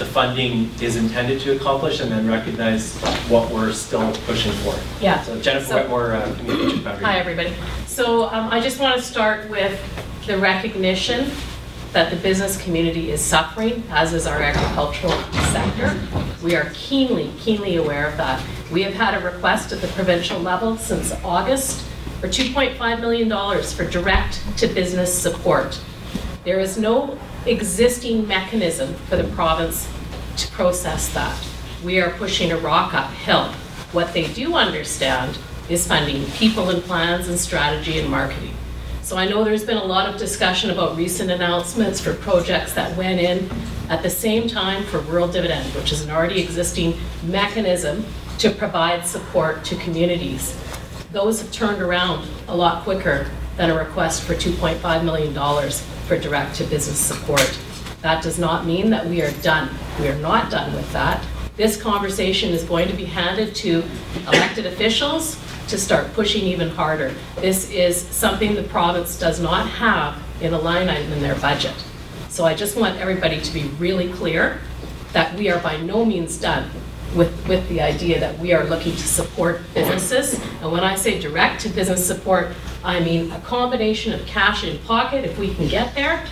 funding is intended to accomplish, and then recognize what we're still pushing for. Yeah. So Jennifer Whitmore, Communication Foundry. Hi, everybody. So I just want to start with the recognition that the business community is suffering, as is our agricultural sector. We are keenly aware of that. We have had a request at the provincial level since August for $2.5 million for direct-to-business support. There is no existing mechanism for the province to process that. We are pushing a rock uphill. What they do understand is funding people and plans and strategy and marketing. So I know there's been a lot of discussion about recent announcements for projects that went in at the same time for rural dividend, which is an already existing mechanism to provide support to communities. Those have turned around a lot quicker than a request for $2.5 million for direct to business support. That does not mean that we are done. We are not done with that. This conversation is going to be handed to elected officials to start pushing even harder. This is something the province does not have in a line item in their budget. So I just want everybody to be really clear that we are by no means done with the idea that we are looking to support businesses. And when I say direct to business support, I mean a combination of cash in pocket, if we can get there,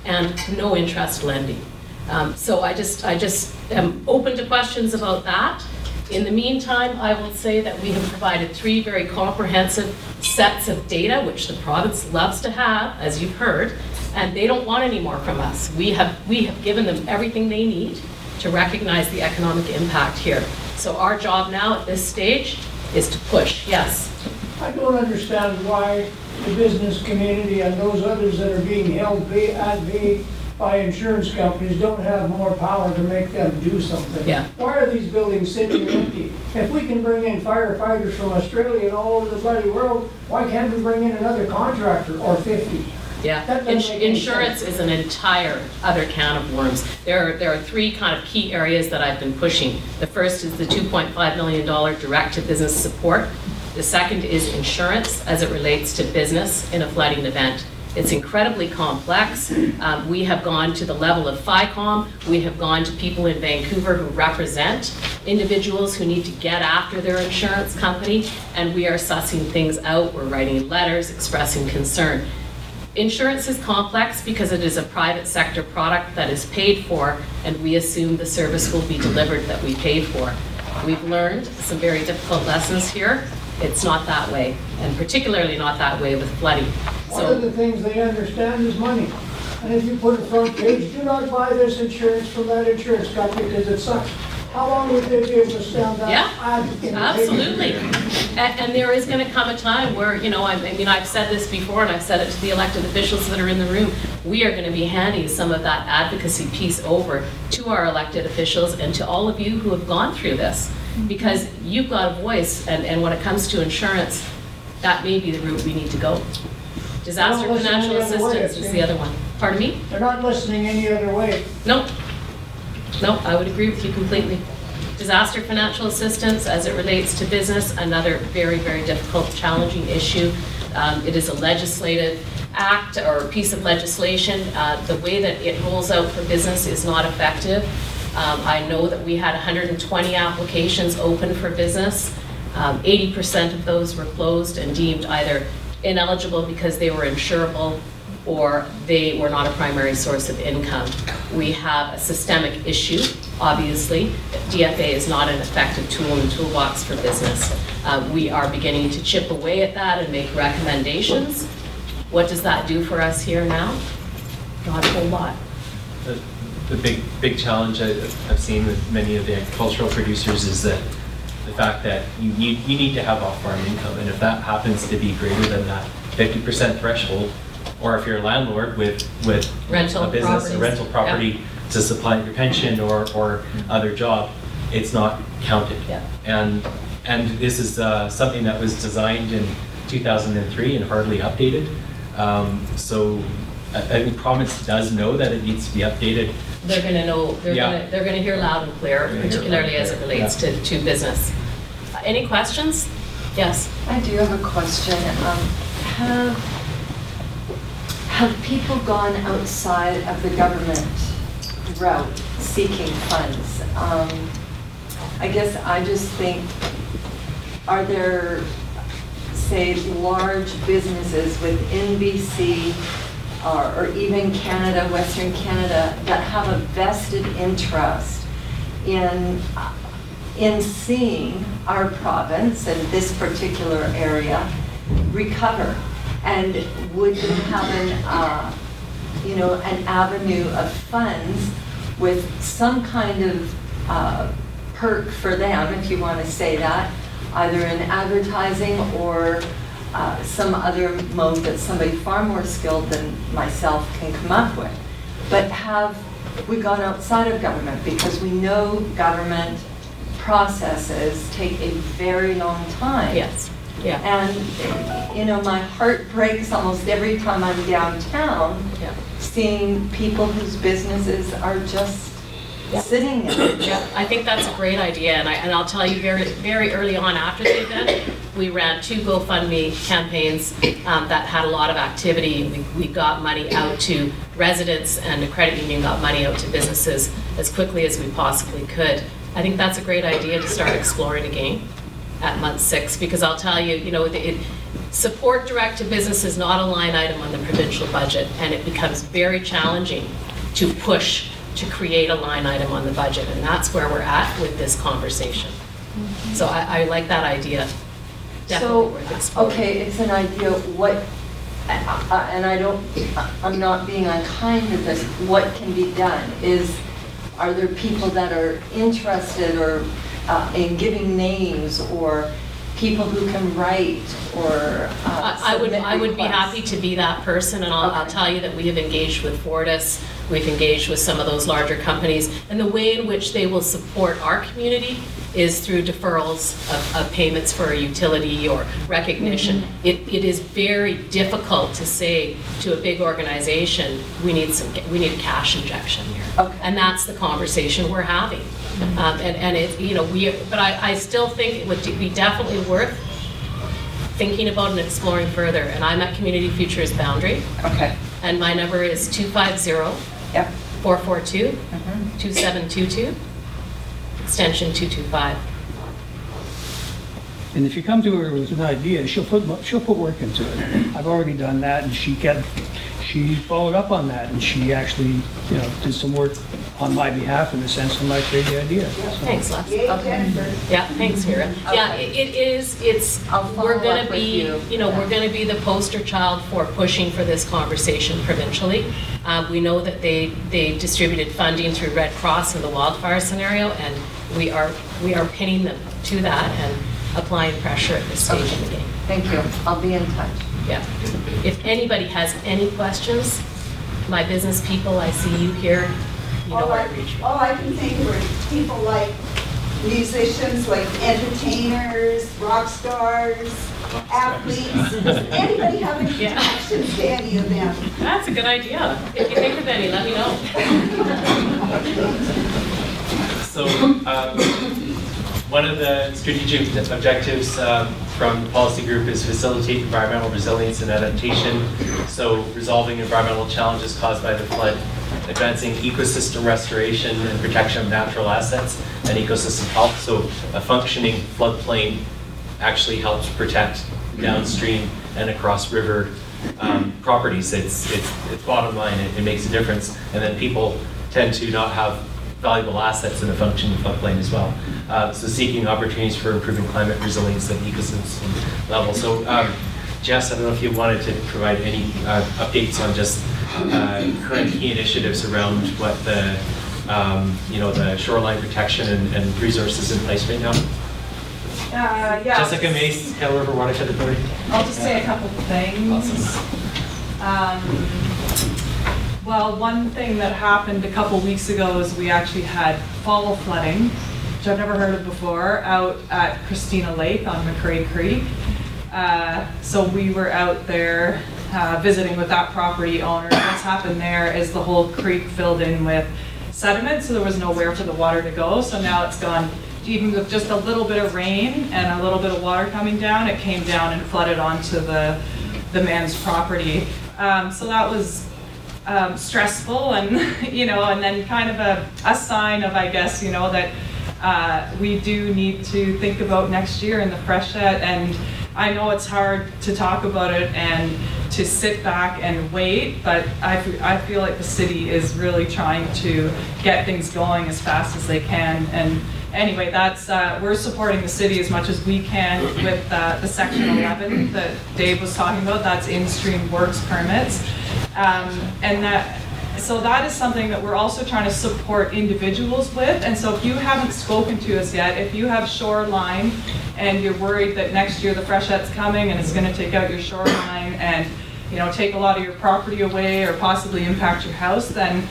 and no interest lending. So I just am open to questions about that. In the meantime, I will say that we have provided 3 very comprehensive sets of data, which the province loves to have, as you've heard, and they don't want any more from us. We have given them everything they need to recognize the economic impact here. So our job now at this stage is to push. Yes? I don't understand why the business community and those others that are being held at bay by insurance companies don't have more power to make them do something. Yeah. Why are these buildings sitting empty? If we can bring in firefighters from Australia and all over the bloody world, why can't we bring in another contractor or 50? Yeah, insurance is an entire other can of worms. There are 3 kind of key areas that I've been pushing. The first is the $2.5 million direct to business support. The second is insurance as it relates to business in a flooding event. It's incredibly complex. We have gone to the level of FICOM. We have gone to people in Vancouver who represent individuals who need to get after their insurance company, and we are sussing things out. We're writing letters expressing concern. Insurance is complex because it is a private sector product that is paid for, and we assume the service will be delivered that we paid for. We've learned some very difficult lessons here. It's not that way, and particularly not that way with flooding. One of the things they understand is money. And if you put a front page, do not buy this insurance from that insurance company because it sucks. How long would they be able to stand that? Yeah, absolutely. And there is going to come a time where, you know, I mean, I've said this before, and I've said it to the elected officials that are in the room, we are going to be handing some of that advocacy piece over to our elected officials and to all of you who have gone through this, because you've got a voice, and when it comes to insurance, that may be the route we need to go. Disaster financial assistance is the other one. Pardon me? They're not listening any other way. Nope. No, I would agree with you completely. Disaster financial assistance as it relates to business, another very, very difficult, challenging issue. It is a legislative act or piece of legislation. The way that it rolls out for business is not effective. I know that we had 120 applications open for business. 80% of those were closed and deemed either ineligible because they were insurable or they were not a primary source of income. We have a systemic issue, obviously. DFA is not an effective tool in the toolbox for business. We are beginning to chip away at that and make recommendations. What does that do for us here now? Not a whole lot. The big challenge I've seen with many of the agricultural producers is that the fact that you need to have off-farm income, and if that happens to be greater than that 50% threshold, or if you're a landlord with rental a business, properties. a rental property to supply your pension or other job, it's not counted. Yeah. And this is something that was designed in 2003 and hardly updated. So I think the province does know that it needs to be updated. They're going to know. They're going to hear loud and clear, particularly as it relates to business. Any questions? Yes. I do have a question. Have people gone outside of the government route seeking funds? I guess I just think, are there, say, large businesses within BC or even Canada, Western Canada, that have a vested interest in seeing our province and this particular area recover? And would you have an avenue of funds with some kind of perk for them, if you want to say that, either in advertising or some other mode that somebody far more skilled than myself can come up with. But have we gone outside of government? Because we know government processes take a very long time. Yes. Yeah. And, you know, my heart breaks almost every time I'm downtown, seeing people whose businesses are just sitting there. Yeah, I think that's a great idea, and I'll tell you, very early on after the event, we ran 2 GoFundMe campaigns that had a lot of activity. We got money out to residents, and the credit union got money out to businesses as quickly as we possibly could. I think that's a great idea to start exploring again at month 6, because I'll tell you, you know, support direct to business is not a line item on the provincial budget, and it becomes very challenging to push to create a line item on the budget, and that's where we're at with this conversation. So I like that idea. Definitely worth exploring. Okay, it's an idea. What, and I'm not being unkind with this. What can be done are there people that are interested or in giving names, or people who can write, or I would be happy to be that person, and I'll tell you that we have engaged with Fortis, we've engaged with some of those larger companies, and the way in which they will support our community is through deferrals of payments for a utility or recognition. It is very difficult to say to a big organization, we need a cash injection here. And that's the conversation we're having. And it, you know, but I still think it would be definitely worth thinking about and exploring further. And I'm at Community Futures Boundary. Okay. And my number is 250-442-2722, extension 225. And if you come to her with an idea, she'll put work into it. I've already done that, and she followed up on that, and she actually, you know, did some work on my behalf in the sense of my crazy idea. So. Thanks, Les. Okay. Yeah, thanks, Vera. Yeah, we're going to be, you know, we're going to be the poster child for pushing for this conversation provincially. We know that they distributed funding through Red Cross in the wildfire scenario, and we are pinning them to that and applying pressure at this stage of the game. Thank you. I'll be in touch. Yeah. If anybody has any questions, my business people, I see you here. You know where to reach me. All I can think of are people like musicians, like entertainers, rock stars, athletes. Does anybody have any connections to any of them? That's a good idea. If you think of any, let me know. So one of the strategic objectives from the policy group is facilitate environmental resilience and adaptation. So resolving environmental challenges caused by the flood, advancing ecosystem restoration and protection of natural assets and ecosystem health. So a functioning floodplain actually helps protect downstream and across river properties. It's bottom line, it makes a difference. And then people tend to not have valuable assets in a functioning floodplain as well. So seeking opportunities for improving climate resilience at the ecosystem level. So Jess, I don't know if you wanted to provide any updates on just current key initiatives around what the the shoreline protection and resources in place right now. Yeah. Jessica Mace, Kettle River Watershed Authority. I'll just say a couple of things. Awesome. Well, one thing that happened a couple weeks ago is we actually had fall flooding, which I've never heard of before, out at Christina Lake on McCrae Creek. So we were out there visiting with that property owner. What's happened there is the whole creek filled in with sediment, so there was nowhere for the water to go. So now it's gone, even with just a little bit of rain and a little bit of water coming down, it came down and flooded onto the man's property. So that was stressful, and and then kind of a sign of, I guess, that we do need to think about next year in the freshet. And I know it's hard to talk about it and to sit back and wait, but I feel like the city is really trying to get things going as fast as they can. And anyway, that's we're supporting the city as much as we can with the Section 11 that Dave was talking about. That's in-stream works permits, and So that is something that we're also trying to support individuals with. And so if you haven't spoken to us yet, if you have shoreline and you're worried that next year the freshet's coming and it's going to take out your shoreline and take a lot of your property away or possibly impact your house, then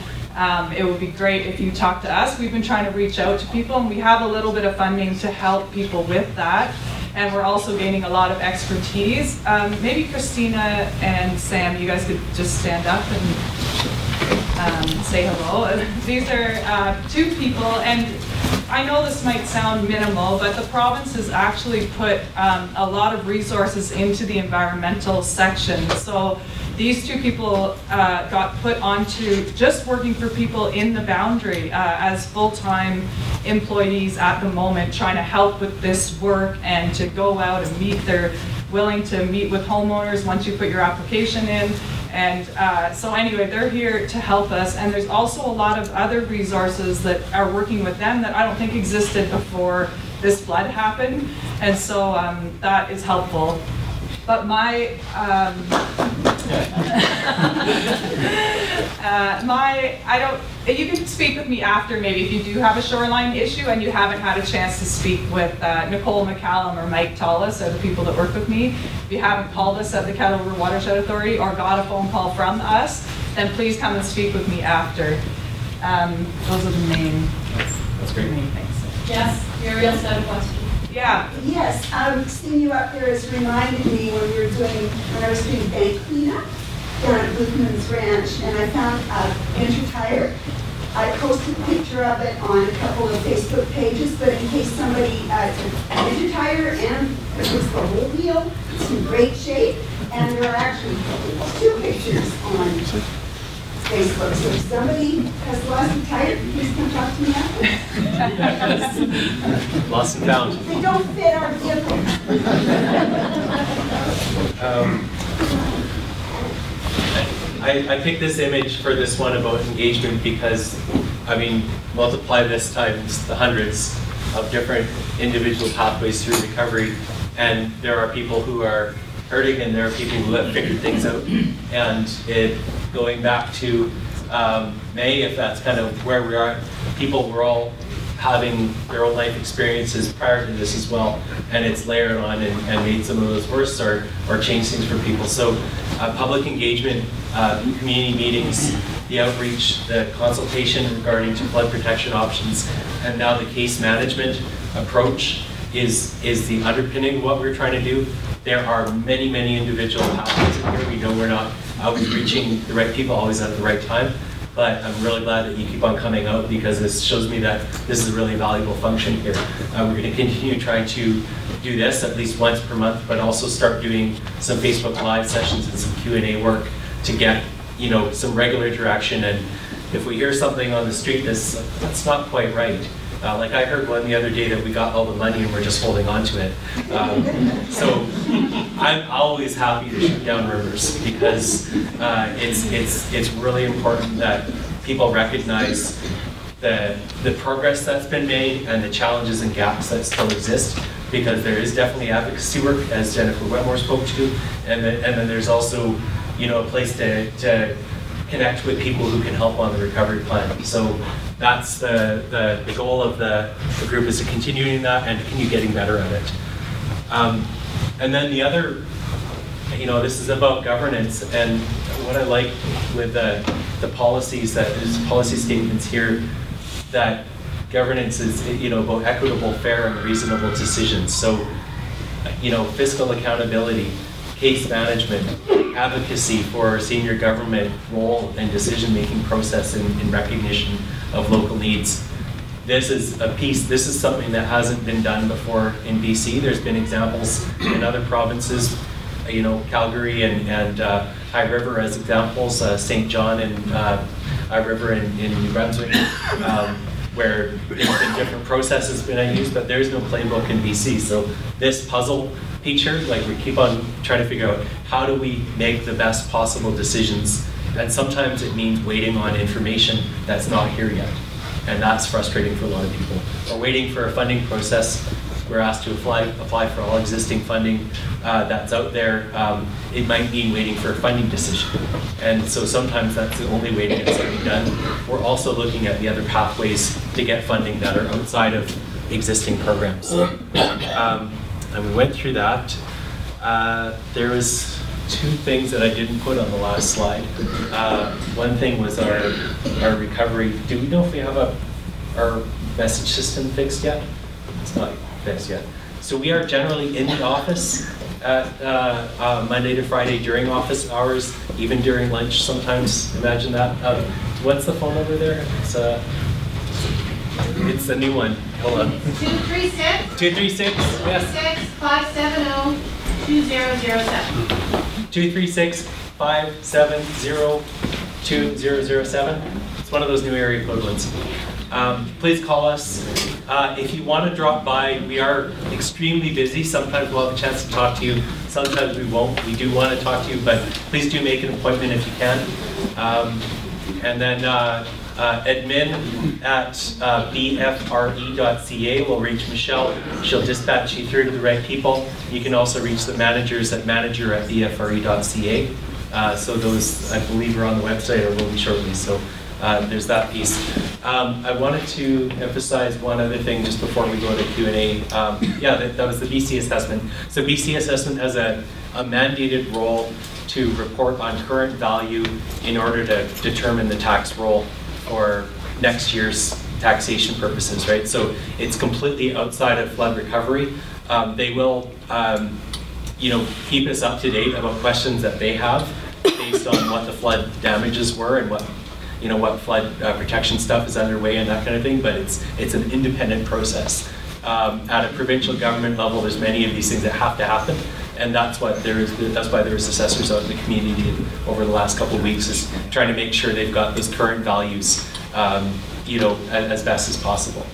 it would be great if you talk to us. We've been trying to reach out to people, and we have a little bit of funding to help people with that. And we're also gaining a lot of expertise. Maybe Christina and Sam, you guys could just stand up and say hello. These are two people, and I know this might sound minimal, but the province has actually put a lot of resources into the environmental section. So these two people got put onto just working for people in the boundary as full-time employees at the moment, trying to help with this work and to go out and meet. They're willing to meet with homeowners once you put your application in. And so anyway, they're here to help us. And there's also a lot of other resources that are working with them that I don't think existed before this flood happened. And so that is helpful. But you can speak with me after maybe if you do have a shoreline issue and you haven't had a chance to speak with Nicole McCallum or Mike Tullis, are the people that work with me. If you haven't called us at the Kettle River Watershed Authority or got a phone call from us, then please come and speak with me after. Those are the main, That's great. main things. Yes, Muriel said a question. Yeah. Yes, seeing you up there has reminded me when I was doing bank cleanup down at Bluthman's Ranch, and I found a winter tire. I posted a picture of it on a couple of Facebook pages, but in case somebody, a winter tire and it was the whole wheel, it's in great shape, and there are actually 2 pictures on Facebook. So if somebody has lost a tire, please come talk to me after. Lost and found. They don't fit our vehicle. I picked this image for this one about engagement because, I mean, multiply this times the hundreds of different individual pathways through recovery, and there are people who are hurting and there are people who have figured things out. And it, going back to May, if that's kind of where we are, people were all having their own life experiences prior to this as well, and it's layered on and made some of those worse or changed things for people. So public engagement, community meetings, the outreach, the consultation regarding to flood protection options, and now the case management approach is the underpinning of what we're trying to do. There are many, many individual pathways in here. We know we're not always reaching the right people always at the right time, but I'm really glad that you keep on coming out because this shows me that this is a really valuable function here. We're going to continue trying to do this at least once per month, but also start doing some Facebook Live sessions and some Q&A work to get, you know, some regular interaction. And if we hear something on the street that's not quite right, like I heard one the other day that we got all the money and we're just holding on to it. So I'm always happy to shoot down rumors because it's really important that people recognize the progress that's been made and the challenges and gaps that still exist, because there is definitely advocacy work, as Jennifer Wetmore spoke to, and then there's also, you know, a place to connect with people who can help on the recovery plan. So that's the goal of the group, is to continuing that and continue getting better at it. And then the other, you know, this is about governance, and what I like with the policies, that there's policy statements here, that governance is, you know, about equitable, fair, and reasonable decisions. So, you know, fiscal accountability, case management, advocacy for senior government role and decision-making process in recognition of local needs. This is a piece, this is something that hasn't been done before in BC. There's been examples in other provinces, you know, Calgary and High River as examples, St. John and High River in New Brunswick, where there's been different processes been used, but there's no playbook in BC. So this puzzle picture, like, we keep on trying to figure out how do we make the best possible decisions, and sometimes it means waiting on information that's not here yet, and that's frustrating for a lot of people. Or waiting for a funding process we're asked to apply for all existing funding that's out there, it might mean waiting for a funding decision. And so sometimes that's the only way to get something done. We're also looking at the other pathways to get funding that are outside of existing programs. And we went through that. There was 2 things that I didn't put on the last slide. One thing was our recovery. Do we know if we have our message system fixed yet? It's not fixed yet. So we are generally in the office at Monday to Friday during office hours, even during lunch sometimes. Imagine that. What's the phone number there? It's a new one. Hold on. 236. 236. Yes. 570 2007. 236-570-2007. It's one of those new area code ones. Please call us. If you want to drop by, we are extremely busy. Sometimes we'll have a chance to talk to you. Sometimes we won't. We do want to talk to you, but please do make an appointment if you can. And then admin at bfre.ca will reach Michelle. She'll dispatch you through to the right people. You can also reach the managers at manager@bfre.ca. So those, I believe, are on the website or will be shortly. So there's that piece. I wanted to emphasize one other thing just before we go to Q&A. That was the BC assessment. So BC assessment has a mandated role to report on current value in order to determine the tax roll for next year's taxation purposes, right? So it's completely outside of flood recovery. They will, keep us up to date about questions that they have based on what the flood damages were and what flood protection stuff is underway and that kind of thing. But it's an independent process. At a provincial government level, there's many of these things that have to happen. And that's why there's assessors out in the community over the last couple of weeks, is trying to make sure they've got those current values, as best as possible.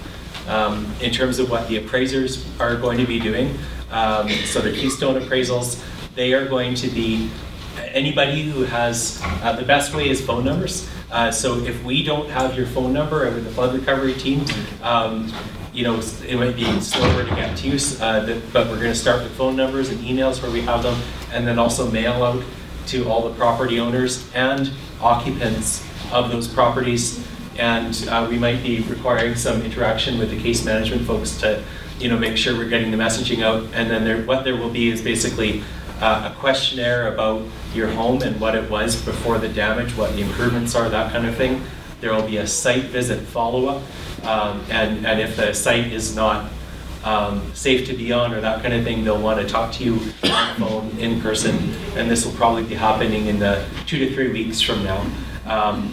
In terms of what the appraisers are going to be doing, so the Keystone appraisals, they are going to be anybody who has, the best way is phone numbers. So if we don't have your phone number with the flood recovery team, it might be slower to get to you, but we're going to start with phone numbers and emails where we have them, and then also mail out to all the property owners and occupants of those properties. And we might be requiring some interaction with the case management folks to, make sure we're getting the messaging out. And then what there will be is basically a questionnaire about your home and what it was before the damage, what the improvements are, that kind of thing. There will be a site visit follow-up. And if the site is not safe to be on or that kind of thing, they'll want to talk to you on the phone, in person, and this will probably be happening in the 2 to 3 weeks from now.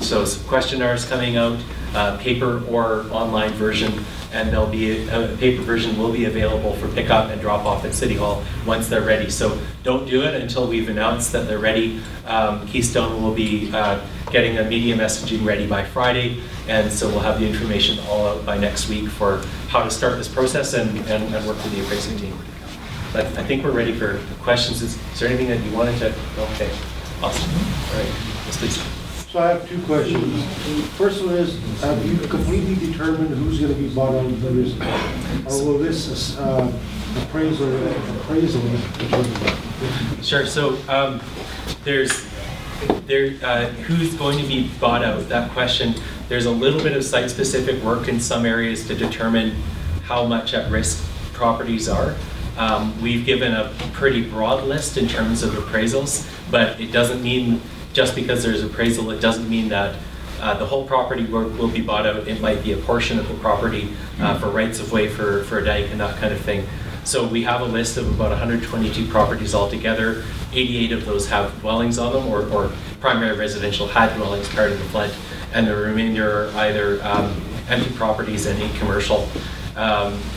So some questionnaires coming out, paper or online version, and there'll be a paper version will be available for pickup and drop off at City Hall once they're ready. So don't do it until we've announced that they're ready. Keystone will be getting the media messaging ready by Friday, and so we'll have the information all out by next week for how to start this process and work with the appraising team. But I think we're ready for questions. Is there anything that you wanted to? Okay, awesome. All right, yes, please. So I have 2 questions. First one is, have you completely determined who's going to be bought on the risk? Or will this appraisal Sure, so who's going to be bought out, that question, there's a little bit of site-specific work in some areas to determine how much at risk properties are. We've given a pretty broad list in terms of appraisals, but it doesn't mean, just because there's appraisal, it doesn't mean that the whole property will be bought out. It might be a portion of the property for rights of way for a dike and that kind of thing. So we have a list of about 122 properties altogether. 88 of those have dwellings on them, or primary residential had dwellings prior to the flood, and the remainder are either empty properties and 8 commercial.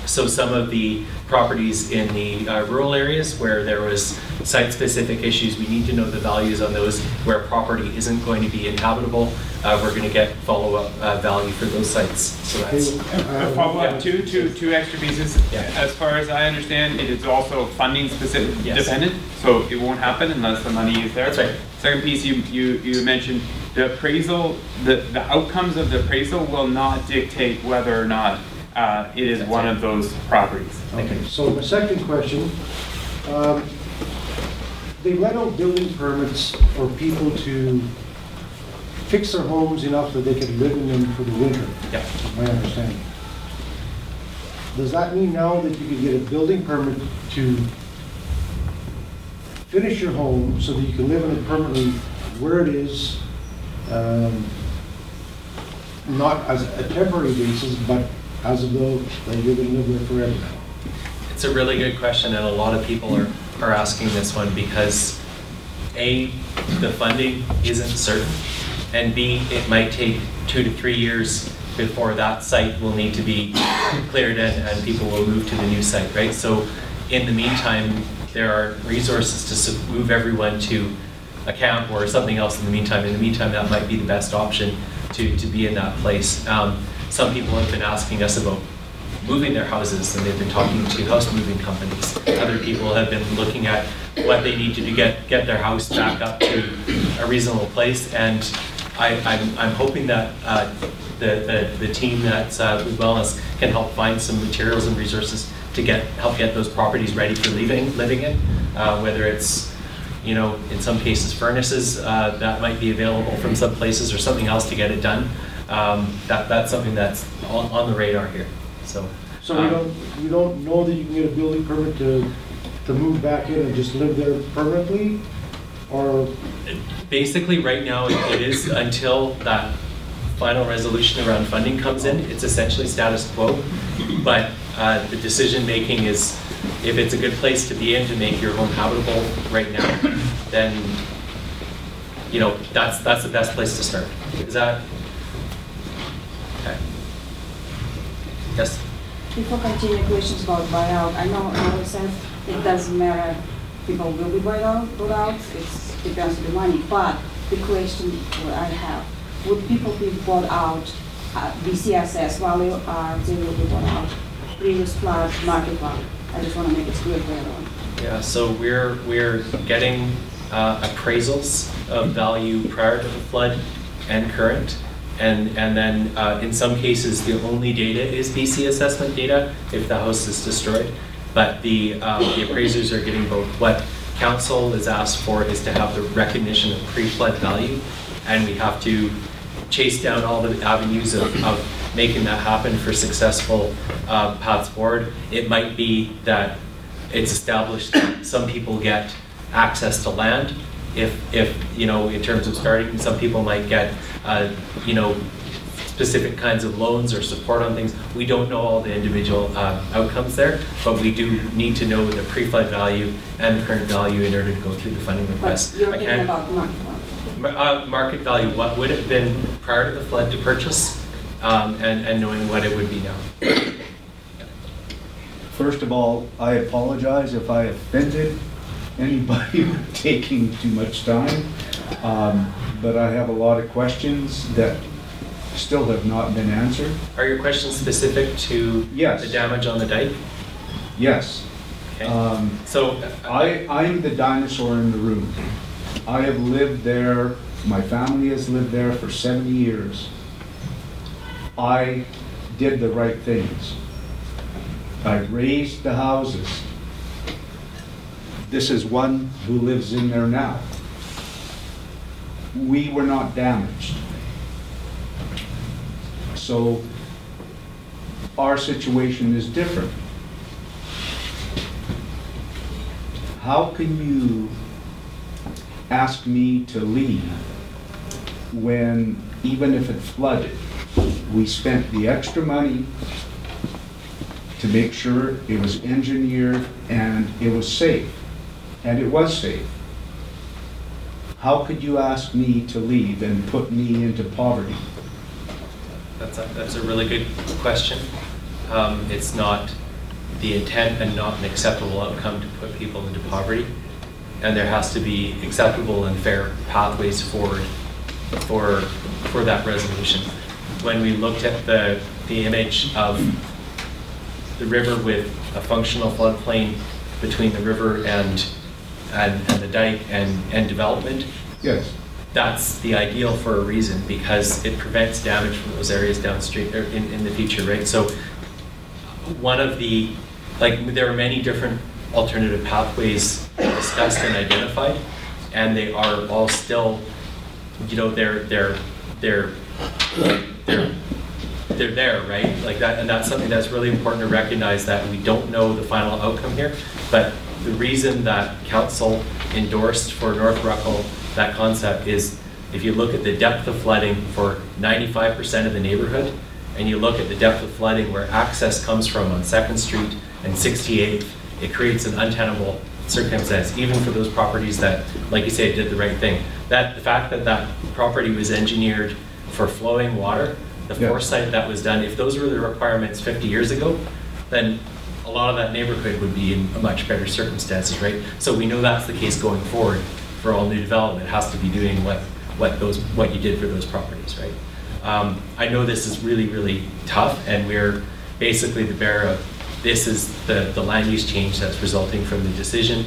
So some of the properties in the rural areas where there was site-specific issues, we need to know the values on those. Where property isn't going to be inhabitable, we're going to get follow-up value for those sites. So that's a follow-up, two extra pieces. Yeah. As far as I understand, it is also funding specific dependent, so it won't happen unless the money is there. That's right. Second piece, you mentioned the appraisal. The outcomes of the appraisal will not dictate whether or not it is one of those properties. Okay, so my second question, they let out building permits for people to fix their homes enough that they can live in them for the winter. Yeah. My understanding. Does that mean now that you can get a building permit to finish your home so that you can live in it permanently where it is, not as a temporary basis, but as though that you're going to live there forever now? It's a really good question, and a lot of people are asking this one because A, the funding isn't certain, and B, it might take 2 to 3 years before that site will need to be cleared and people will move to the new site, right? So in the meantime, there are resources to move everyone to a camp or something else in the meantime. In the meantime, that might be the best option to be in that place. Some people have been asking us about moving their houses, and they've been talking to house moving companies. Other people have been looking at what they need to do to get their house back up to a reasonable place. And I'm hoping that the team that's with Wellness can help find some materials and resources to help get those properties ready for living in, whether it's, you know, in some cases furnaces that might be available from some places or something else to get it done. That's something that's on the radar here. So you don't know that you can get a building permit to move back in and just live there permanently, or? Basically, right now it is until that final resolution around funding comes in. It's essentially status quo, but the decision making is, if it's a good place to be in to make your home habitable right now, then, you know, that's the best place to start. Is that okay? Yes. Before continuing questions about buyout, I know in a sense it doesn't matter. People will be bought out. It depends on the money. But the question that I have: would people be bought out BCSS value, or they will be bought out previous flood market value? I just want to make it clear for everyone. Yeah. So we're getting appraisals of value prior to the flood and current. And then in some cases, the only data is BC assessment data if the house is destroyed. But the appraisers are getting both. What council is asked for is to have the recognition of pre-flood value, and we have to chase down all the avenues of making that happen for successful paths forward. It might be that it's established that some people get access to land. If you know, in terms of starting, some people might get you know, specific kinds of loans or support on things. We don't know all the individual outcomes there, but we do need to know the pre-flood value and the current value in order to go through the funding request. But you're thinking about market value. Market value, what would have been prior to the flood to purchase, and knowing what it would be now. First of all, I apologize if I offended anybody with taking too much time, but I have a lot of questions that still have not been answered. Are your questions specific to yes. the damage on the dike? Yes. Okay. So I'm the dinosaur in the room. I have lived there, my family has lived there for 70 years. I did the right things. I raised the houses. This is one who lives in there now. We were not damaged. So our situation is different. How can you ask me to leave when, even if it flooded, we spent the extra money to make sure it was engineered and it was safe? And it was safe. How could you ask me to leave and put me into poverty? That's a really good question. It's not the intent and not an acceptable outcome to put people into poverty. And there has to be acceptable and fair pathways forward for that resolution. When we looked at the image of the river with a functional floodplain between the river and the dike and development, yes, that's the ideal for a reason, because it prevents damage from those areas downstream or in the future, right? So one of the, like, there are many different alternative pathways discussed and identified, and they are all still, you know, they're there, right? Like that, and that's something that's really important to recognize, that we don't know the final outcome here, but the reason that council endorsed for North Ruckle that concept is, if you look at the depth of flooding for 95% of the neighborhood, and you look at the depth of flooding where access comes from on 2nd Street and 68th, it creates an untenable circumstance, even for those properties that, like you say, did the right thing. That the fact that that property was engineered for flowing water, the foresight that was done, if those were the requirements 50 years ago, then a lot of that neighborhood would be in a much better circumstances, right? So we know that's the case going forward for all new development. It has to be doing what you did for those properties, right? I know this is really, really tough, and we're basically the bearer of, this is the land use change that's resulting from the decision,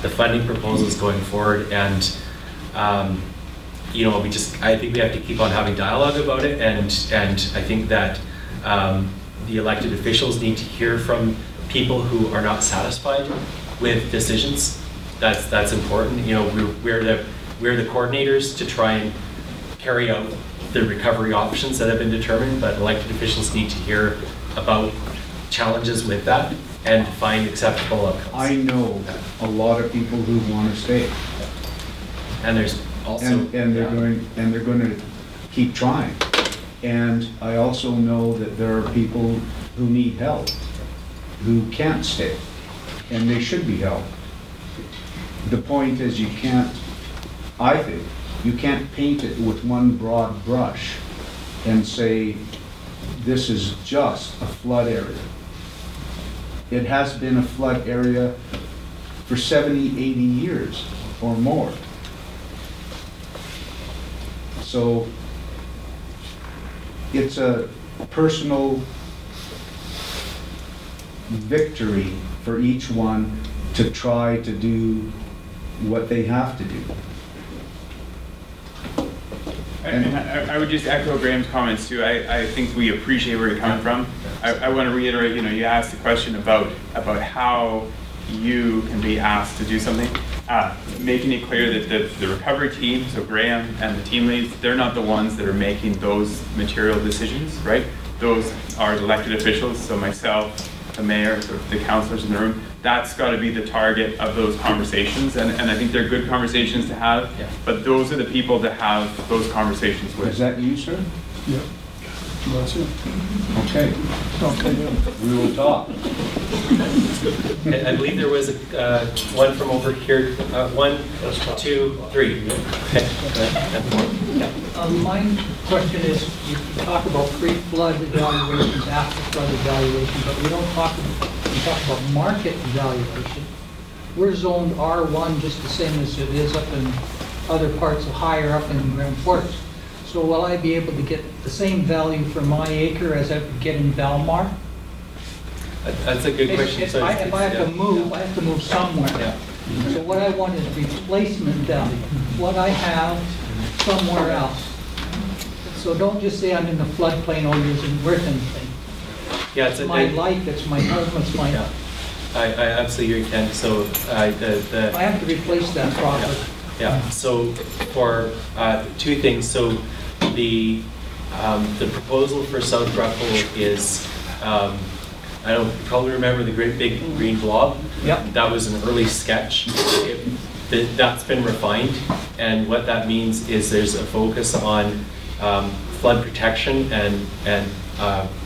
the funding proposals going forward, and you know, I think we have to keep on having dialogue about it, and I think that the elected officials need to hear from people who are not satisfied with decisions. That's important. You know, we're the coordinators to try and carry out the recovery options that have been determined, but elected officials need to hear about challenges with that and find acceptable outcomes. I know a lot of people who want to stay. And there's also... And they're going to keep trying. And I also know that there are people who need help, who can't stay, and they should be helped. The point is, you can't, I think, you can't paint it with one broad brush and say, this is just a flood area. It has been a flood area for 70, 80 years or more. So it's a personal victory for each one to try to do what they have to do. And I would just echo Graham's comments too. I think we appreciate where you're coming from. I want to reiterate, you know, you asked the question about how you can be asked to do something. Making it clear that the recovery team, so Graham and the team leads, they're not the ones that are making those material decisions, right? Those are the elected officials, so myself, the mayor, the councilors in the room. That's got to be the target of those conversations, and I think they're good conversations to have, but those are the people to have those conversations with. Is that you, sir? Yeah. That's it. Okay. We will talk. I believe there was one from over here. 1, 2, 3. My question is, you talk about pre-flood evaluations, after-flood evaluation, but we don't talk about market evaluation. We're zoned R1 just the same as it is up in other parts of higher up in Grand Forks. So will I be able to get the same value for my acre as I would get in Valmar? That's a good question. If I have to move, I have to move somewhere. So what I want is replacement value, what I have somewhere else. So don't just say I'm in the floodplain, oh, it isn't worth anything. Yeah, it's my life, it's my home, it's my... I absolutely agree, Ken. So I have to replace that property. Yeah, so for 2 things. So the proposal for South Ruckle is, I don't probably remember the great big green blob. Yep. That was an early sketch. That's been refined, and what that means is there's a focus on flood protection and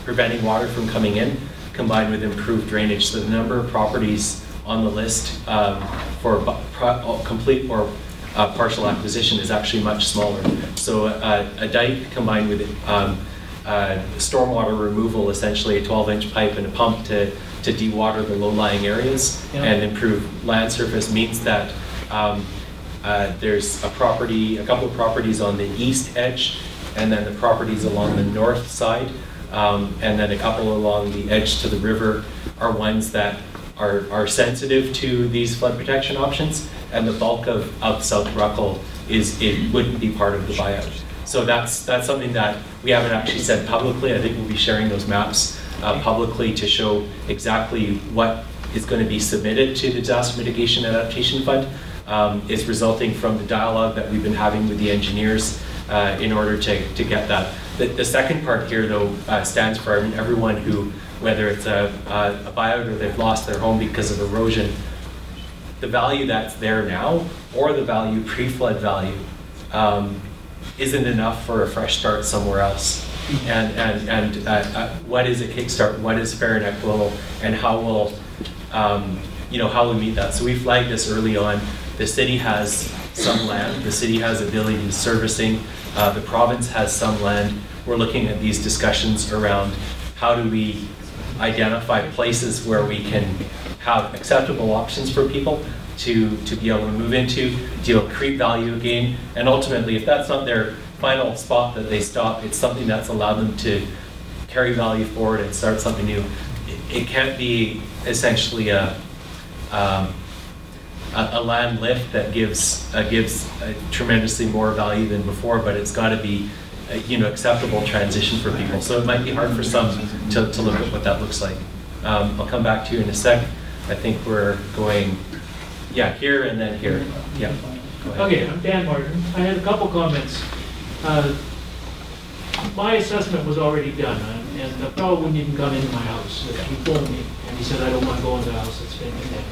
preventing water from coming in, combined with improved drainage. So the number of properties on the list for complete or partial acquisition is actually much smaller. So a dike combined with stormwater removal, essentially a 12-inch pipe and a pump to dewater the low-lying areas and improve land surface, means that there's a couple of properties on the east edge, and then the properties along the north side, and then a couple along the edge to the river are ones that are sensitive to these flood protection options, and the bulk of South Ruckle it wouldn't be part of the buyout. So that's something that we haven't actually said publicly. I think we'll be sharing those maps publicly to show exactly what is going to be submitted to the Disaster Mitigation and Adaptation Fund. Is resulting from the dialogue that we've been having with the engineers in order to get that. The second part here, though, stands for everyone who, whether it's a buyout or they've lost their home because of erosion, the value that's there now, or the value, pre-flood value, isn't enough for a fresh start somewhere else. And what is a kickstart? What is fair and equitable? And how will how we meet that? So we flagged this early on. The city has some land. The city has ability to servicing. The province has some land. We're looking at these discussions around how do we identify places where we can have acceptable options for people to be able to move into, to create value again, and ultimately, if that's not their final spot that they stop, it's something that's allowed them to carry value forward and start something new. It can't be essentially a land lift that gives tremendously more value than before, but it's got to be acceptable transition for people. So it might be hard for some to look at what that looks like. I'll come back to you in a sec. I think we're going, here and then here. Yeah. Go ahead. Okay, I'm Dan Martin. I had a couple comments. My assessment was already done, and the fellow wouldn't even come into my house. He phoned me, and he said, I don't want to go in the house, it's been condemned.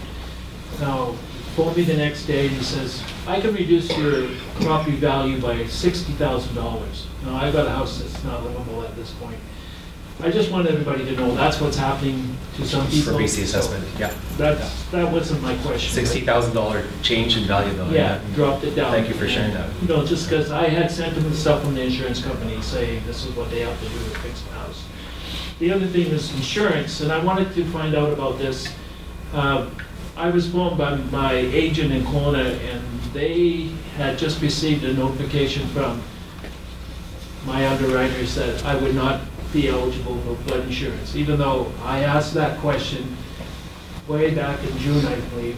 Now, he phoned me the next day, and he says, I can reduce your property value by $60,000. Now, I've got a house that's not livable at this point. I just want everybody to know that's what's happening to some people. For BC assessment, yeah. That wasn't my question. $60,000 change in value, though. Yeah, dropped it down. Thank you for sharing that. Just because I had sent them the stuff from the insurance company saying this is what they have to do to fix the house. The other thing is insurance, and I wanted to find out about this. I was phoned by my agent in Kelowna, and they had just received a notification from my underwriters that I would not be eligible for flood insurance, even though I asked that question way back in June, I believe.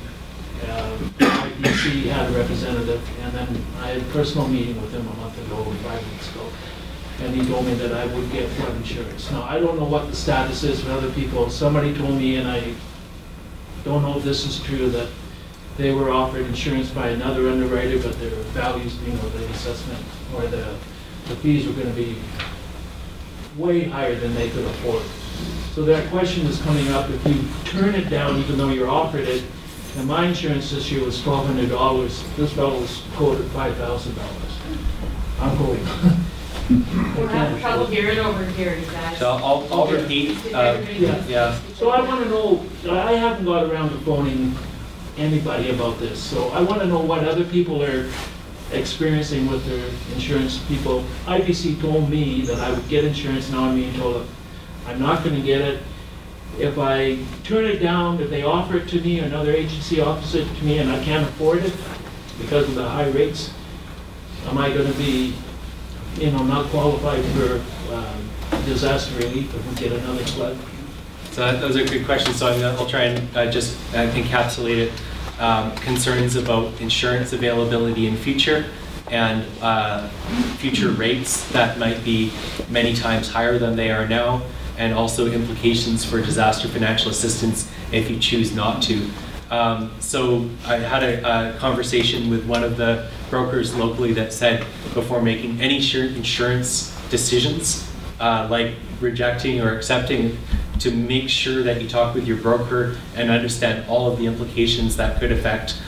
IDC had a representative, and then I had a personal meeting with him a month ago or 5 weeks ago, and he told me that I would get flood insurance. Now, I don't know what the status is with other people. Somebody told me, and I don't know if this is true, that they were offered insurance by another underwriter, but their values, the assessment or the fees were going to be way higher than they could afford. So that question is coming up, if you turn it down even though you're offered it, and my insurance this year was $1,200, this fellow was quoted $5,000. I'm quoting. We're having trouble hearing over here, you guys. So I'll repeat. Yeah. So I want to know, I haven't got around to phoning anybody about this, so I want to know what other people are experiencing with their insurance people. IBC told me that I would get insurance, now I'm being told I'm not going to get it. If I turn it down, if they offer it to me, another agency offers it to me and I can't afford it because of the high rates, am I going to be not qualified for disaster relief if we get another flood? So those are good questions. So I'll try and just encapsulate it. Concerns about insurance availability in future and future rates that might be many times higher than they are now, and also implications for disaster financial assistance if you choose not to. So I had a conversation with one of the brokers locally that said before making any insurance decisions, like rejecting or accepting, to make sure that you talk with your broker and understand all of the implications that could affect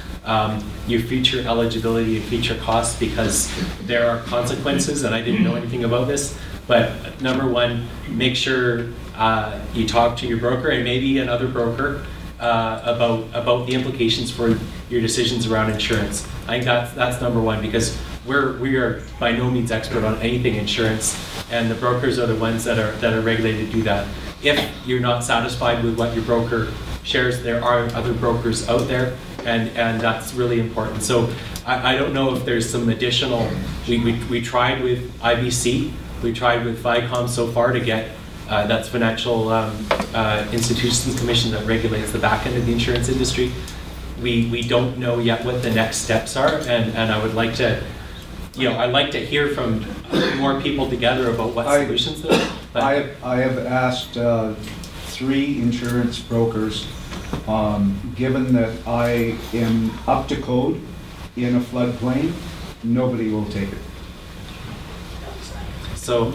your future eligibility and future costs, because there are consequences, and I didn't know anything about this. But number one, make sure you talk to your broker and maybe another broker about the implications for your decisions around insurance. I think that's number one, because we are by no means expert on anything insurance, and the brokers are the ones that are regulated to do that. If you're not satisfied with what your broker shares, there are other brokers out there, and that's really important. So I don't know if there's some additional, we tried with IBC, we tried with FICOM so far to get, that's Financial Institutions Commission that regulates the back end of the insurance industry. We don't know yet what the next steps are, and I would like to, I'd like to hear from more people together about what solutions there are. I have asked 3 insurance brokers, given that I am up to code in a floodplain, nobody will take it. So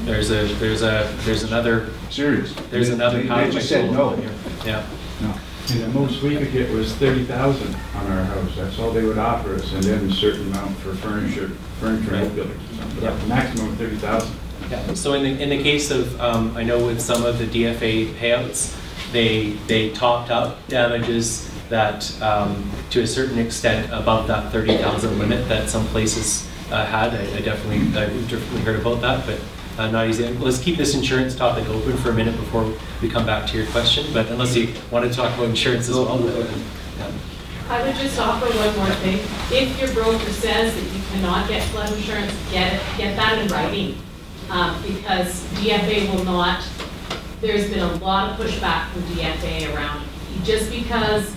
there's another serious. There's another. They just said no. Here. Yeah. No. And the most we could get was 30,000 on our house. That's all they would offer us, and then a certain amount for furniture and outbuildings or something. Yeah. But maximum 30,000. Yeah. So in the case of I know with some of the DFA payouts, they topped up damages that to a certain extent above that 30,000 limit that some places had. I've definitely heard about that, but not easy. Let's keep this insurance topic open for a minute before we come back to your question. But unless you want to talk about insurance as well. Yeah. I would just offer one more thing. If your broker says that you cannot get flood insurance, get that in writing. Because DFA will not, there's been a lot of pushback from DFA around just because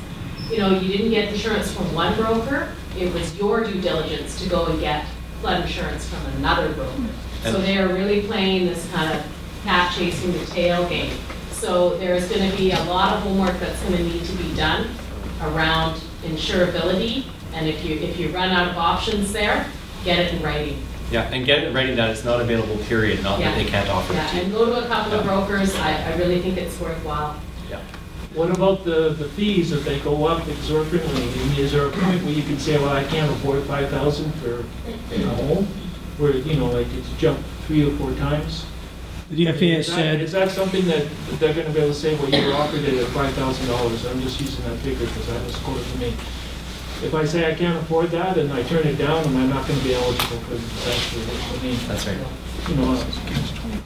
you didn't get insurance from one broker, it was your due diligence to go and get flood insurance from another broker. So they are really playing this kind of cat chasing the tail game. So there's going to be a lot of homework that's going to need to be done around insurability, and if you run out of options there, get it in writing. Yeah, and get it in writing that it's not available, period, not that they can't offer it to you. And go to a couple of brokers. I really think it's worthwhile. Yeah. What about the fees if they go up exorbitantly? I mean, is there a point where you can say, well, I can't afford $5,000 for a home? Where, like it's jumped 3 or 4 times? The DFA has said... Is that something that they're going to be able to say, well, you were offered it at $5,000? I'm just using that figure because that was quoted to me. If I say I can't afford that and I turn it down, am I not going to be eligible for the disaster? I mean, that's right.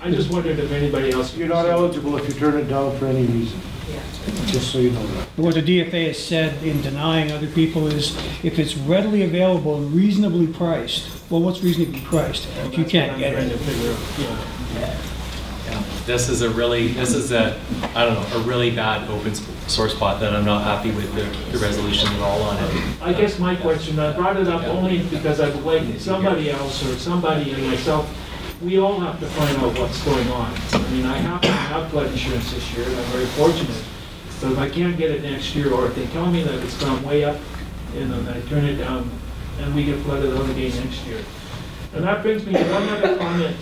I just wondered if anybody else... You're not eligible if you turn it down for any reason. Just so you know that. What the DFA has said in denying other people is if it's readily available and reasonably priced, well, what's reasonably priced? If you can't get it. This is a really bad open sore spot that I'm not happy with the resolution at all on it. I guess my question, I brought it up only because I would like somebody else or somebody and myself, we all have to find out what's going on. I mean, I happen to have flood insurance this year and I'm very fortunate. But if I can't get it next year, or if they tell me that it's gone way up and then I turn it down and we get flooded out again next year. And that brings me to one other comment.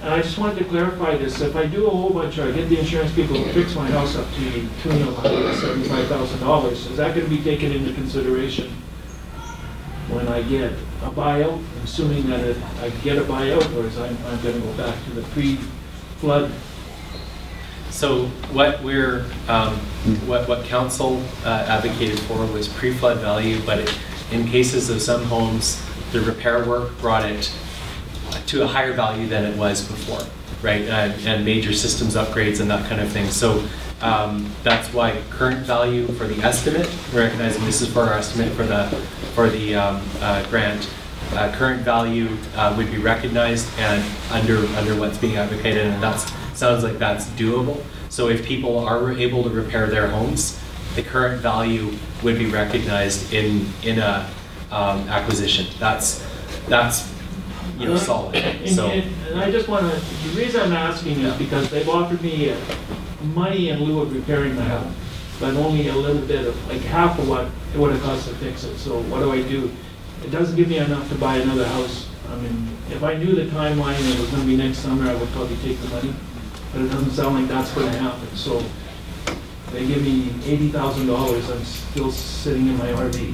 And I just wanted to clarify this. If I do a whole bunch, or I get the insurance people to fix my house up to the tune of $175,000, is that going to be taken into consideration when I get a buyout, assuming that I get a buyout, or is I'm going to go back to the pre-flood? So what we're what council advocated for was pre-flood value, but in cases of some homes, the repair work brought it to a higher value than it was before, right? And major systems upgrades and that kind of thing. So that's why current value for the estimate, recognizing this is for our estimate for the grant, current value would be recognized and under what's being advocated, and that sounds like that's doable. So if people are able to repair their homes, the current value would be recognized in a acquisition. That's solid. And I just want to, the reason I'm asking is because they've offered me money in lieu of repairing the house, but only a little bit of, like half of what it would have cost to fix it. So what do I do? It doesn't give me enough to buy another house. I mean, if I knew the timeline and it was going to be next summer, I would probably take the money, but it doesn't sound like that's going to happen. So they give me $80,000, I'm still sitting in my RV.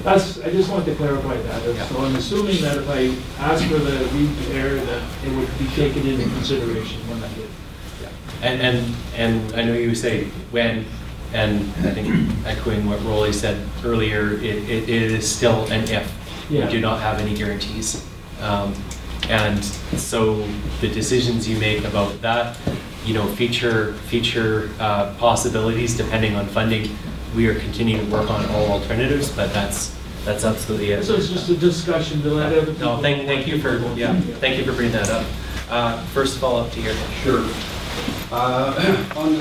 I just want to clarify that. So I'm assuming that if I ask for the repair, that it would be taken into consideration when I get. Yeah. And I know you say when, and I think echoing what Rolly said earlier, it is still an if. Yeah. We do not have any guarantees. And so the decisions you make about that, future possibilities depending on funding, we are continuing to work on all alternatives, but that's absolutely it. So it's just a discussion to let everybody. No, thank you for bringing that up. First of all, up to here. Sure. On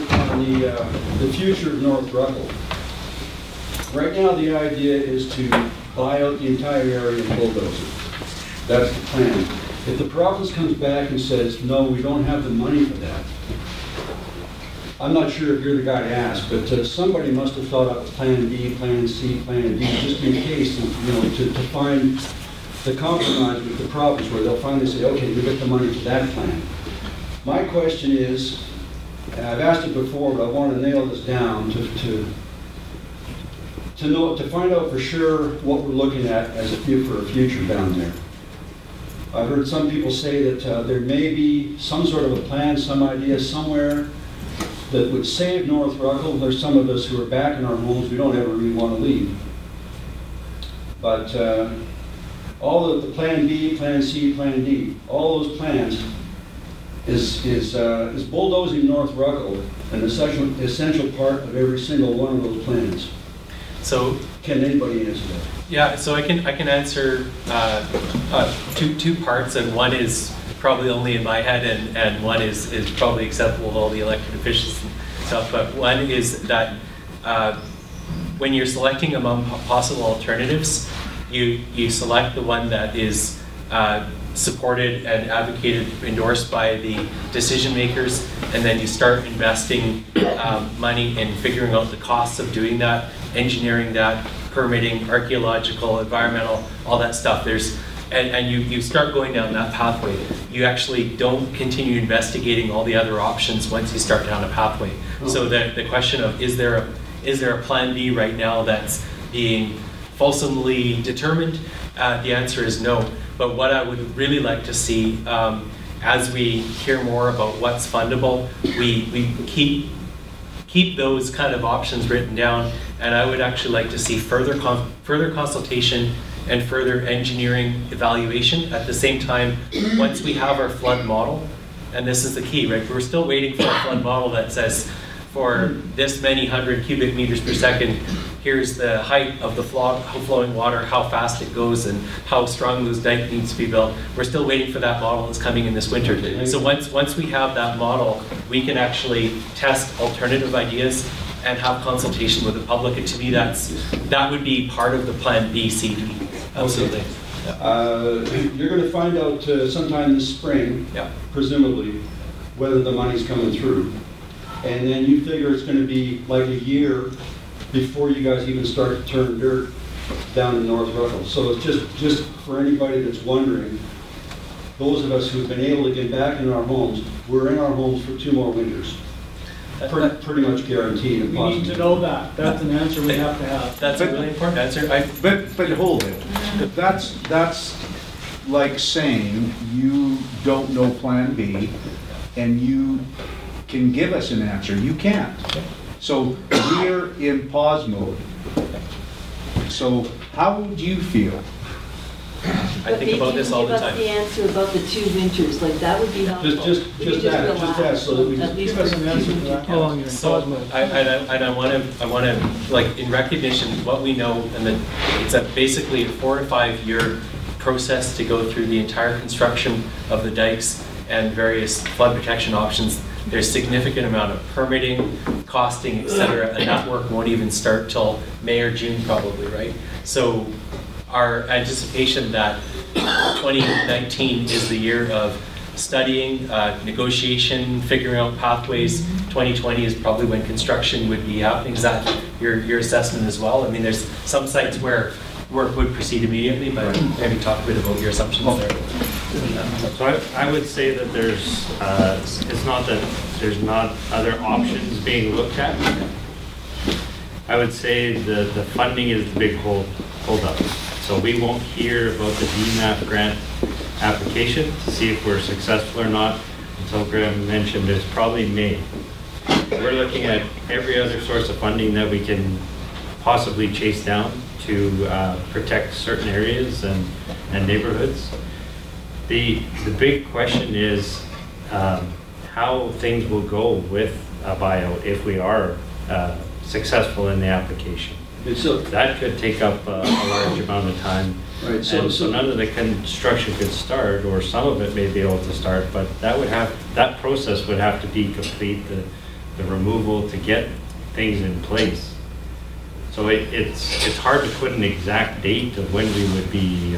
the future of North Ruckle. Right now, the idea is to buy out the entire area and bulldoze it. That's the plan. If the province comes back and says, no, we don't have the money for that, I'm not sure if you're the guy to ask, but somebody must have thought up plan B, plan C, plan D, just in case, you know, to find the compromise with the province where they'll finally say, okay, we get the money for that plan. My question is, and I've asked it before, but I want to nail this down to find out for sure what we're looking at as for a future down there. I've heard some people say that there may be some sort of a plan, some idea somewhere that would save North Ruckle. There's some of us who are back in our homes, we don't ever really want to leave. But all of the plan B, plan C, plan D, all those plans is bulldozing North Ruckle an essential part of every single one of those plans. So can anybody answer that? Yeah, so I can answer two parts, and one is probably only in my head, and one is probably acceptable to all the elected officials and stuff. But one is that when you're selecting among possible alternatives, you select the one that is supported and advocated, endorsed by the decision makers, and then you start investing money in figuring out the costs of doing that, engineering that, permitting, archaeological, environmental, all that stuff. And you start going down that pathway. You actually don't continue investigating all the other options once you start down a pathway. Oh. So the question of is there a plan B right now that's being fulsomely determined? The answer is no. But what I would really like to see, as we hear more about what's fundable, we keep those kind of options written down, and I would actually like to see further consultation and further engineering evaluation. At the same time, once we have our flood model, and this is the key, right? We're still waiting for a flood model that says for this many 100 cubic meters per second, here's the height of the flowing water, how fast it goes, and how strong those dike needs to be built. We're still waiting for that model that's coming in this winter. So once we have that model, we can actually test alternative ideas and have consultation with the public. And to me, that would be part of the plan B, C, D. Absolutely. You're going to find out sometime this spring, presumably, whether the money's coming through. And then you figure it's going to be like a year before you guys even start to turn dirt down in North Ruckle. So it's just for anybody that's wondering, those of us who've been able to get back in our homes, we're in our homes for 2 more winters. Pretty much guaranteed. We need to know that. That's an answer we have to have. That's a really important answer. But hold it. That's like saying you don't know plan B and you can give us an answer. You can't. So we're in pause mode. So how would you feel? I think about this all the time. Give us the answer about the 2 winters, like that would be helpful. Just that, so that we at least give us an answer to that. How long you're in pause mode. I want to, like, in recognition of what we know, and that it's basically a 4 to 5 year process to go through the entire construction of the dikes and various flood protection options. There's significant amount of permitting, costing, et cetera, and that work won't even start till May or June probably, right? So our anticipation that 2019 is the year of studying, negotiation, figuring out pathways. 2020 is probably when construction would be happening. Is that your assessment as well? I mean, there's some sites where work would proceed immediately, but maybe talk a bit about your assumptions there. So I would say that it's not that there's not other options being looked at. I would say the funding is the big hold up. So we won't hear about the DMAP grant application to see if we're successful or not until Graham mentioned it's probably May. We're looking at every other source of funding that we can possibly chase down to protect certain areas and neighborhoods. The big question is how things will go with a buyout if we are successful in the application. So that could take up a large amount of time. Right. So none of the construction could start, or some of it may be able to start, but that process would have to be complete, the removal to get things in place. So it's hard to put an exact date of when we would be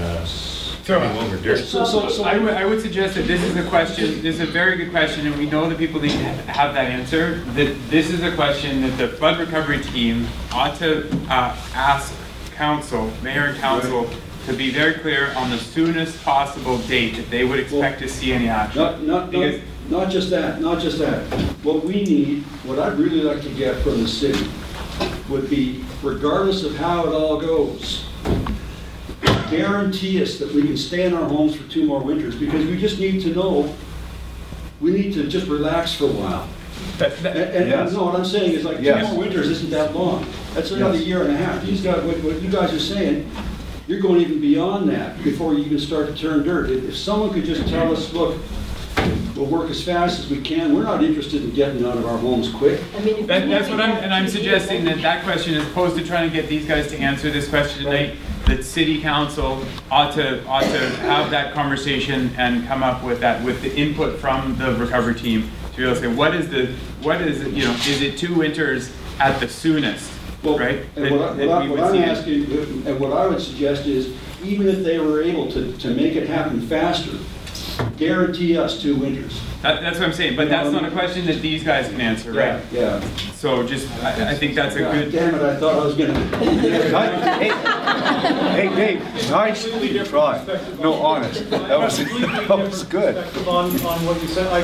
So, dirt. so I would suggest that this is a question, this is a very good question, and we know that people need to have that answer. That this is a question that the flood recovery team ought to ask council, mayor and council, to be very clear on the soonest possible date that they would expect to see any action. Not just that. What we need, what I'd really like to get from the city would be, regardless of how it all goes, guarantee us that we can stay in our homes for 2 more winters, because we just need to know, we need to just relax for a while. And no, what I'm saying is, like, 2 more winters isn't that long. That's another year and a half. These guys, what you guys are saying, you're going even beyond that before you even start to turn dirt. If someone could just tell us, look, we'll work as fast as we can. We're not interested in getting out of our homes quick. I mean, that's what I'm suggesting, that question, as opposed to trying to get these guys to answer this question tonight, that city council ought to have that conversation and come up with that, with the input from the recovery team to be able to say, what is it, you know, is it 2 winters at the soonest, right? And what I'm asking, and what I would suggest is, even if they were able to make it happen faster, guarantee us 2 winters. That's what I'm saying, but that's not a question that these guys can answer, right? Yeah. So just, I think that's a good... Damn it, I thought I was going to... Hey, Dave, nicely tried. No, honest. That was good. On what you said, I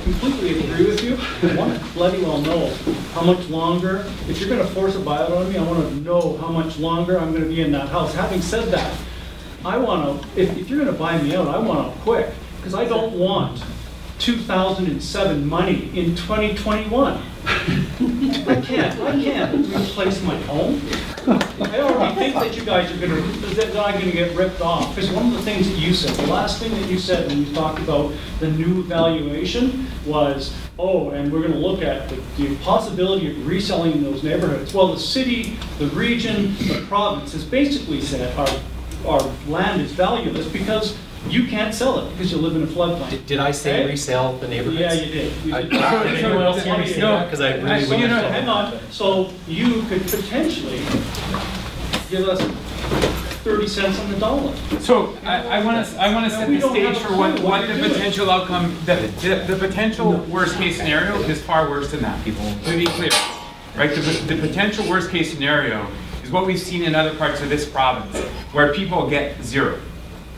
completely agree with you. I want to bloody well know how much longer, if you're going to force a buyout on me, I want to know how much longer I'm going to be in that house. Having said that, I want to, if you're going to buy me out, I want to quick, because I don't want 2007 money in 2021. I can't replace my home. I already think that you guys are that I'm going to get ripped off. Because one of the things that you said, the last thing that you said when you talked about the new valuation was, oh, and we're going to look at the possibility of reselling in those neighborhoods. Well, the city, the region, the province has basically said our land is valueless because you can't sell it because you live in a floodplain. Did I say resell the neighborhoods? Yeah, you did. Did anyone else hear me say that? Because I really want to. Hang on. So you could potentially give us 30 cents on the dollar. So I want to set the stage for what the potential outcome, the potential worst case scenario is far worse than that, people. To be clear, right? The potential worst case scenario is what we've seen in other parts of this province, where people get 0.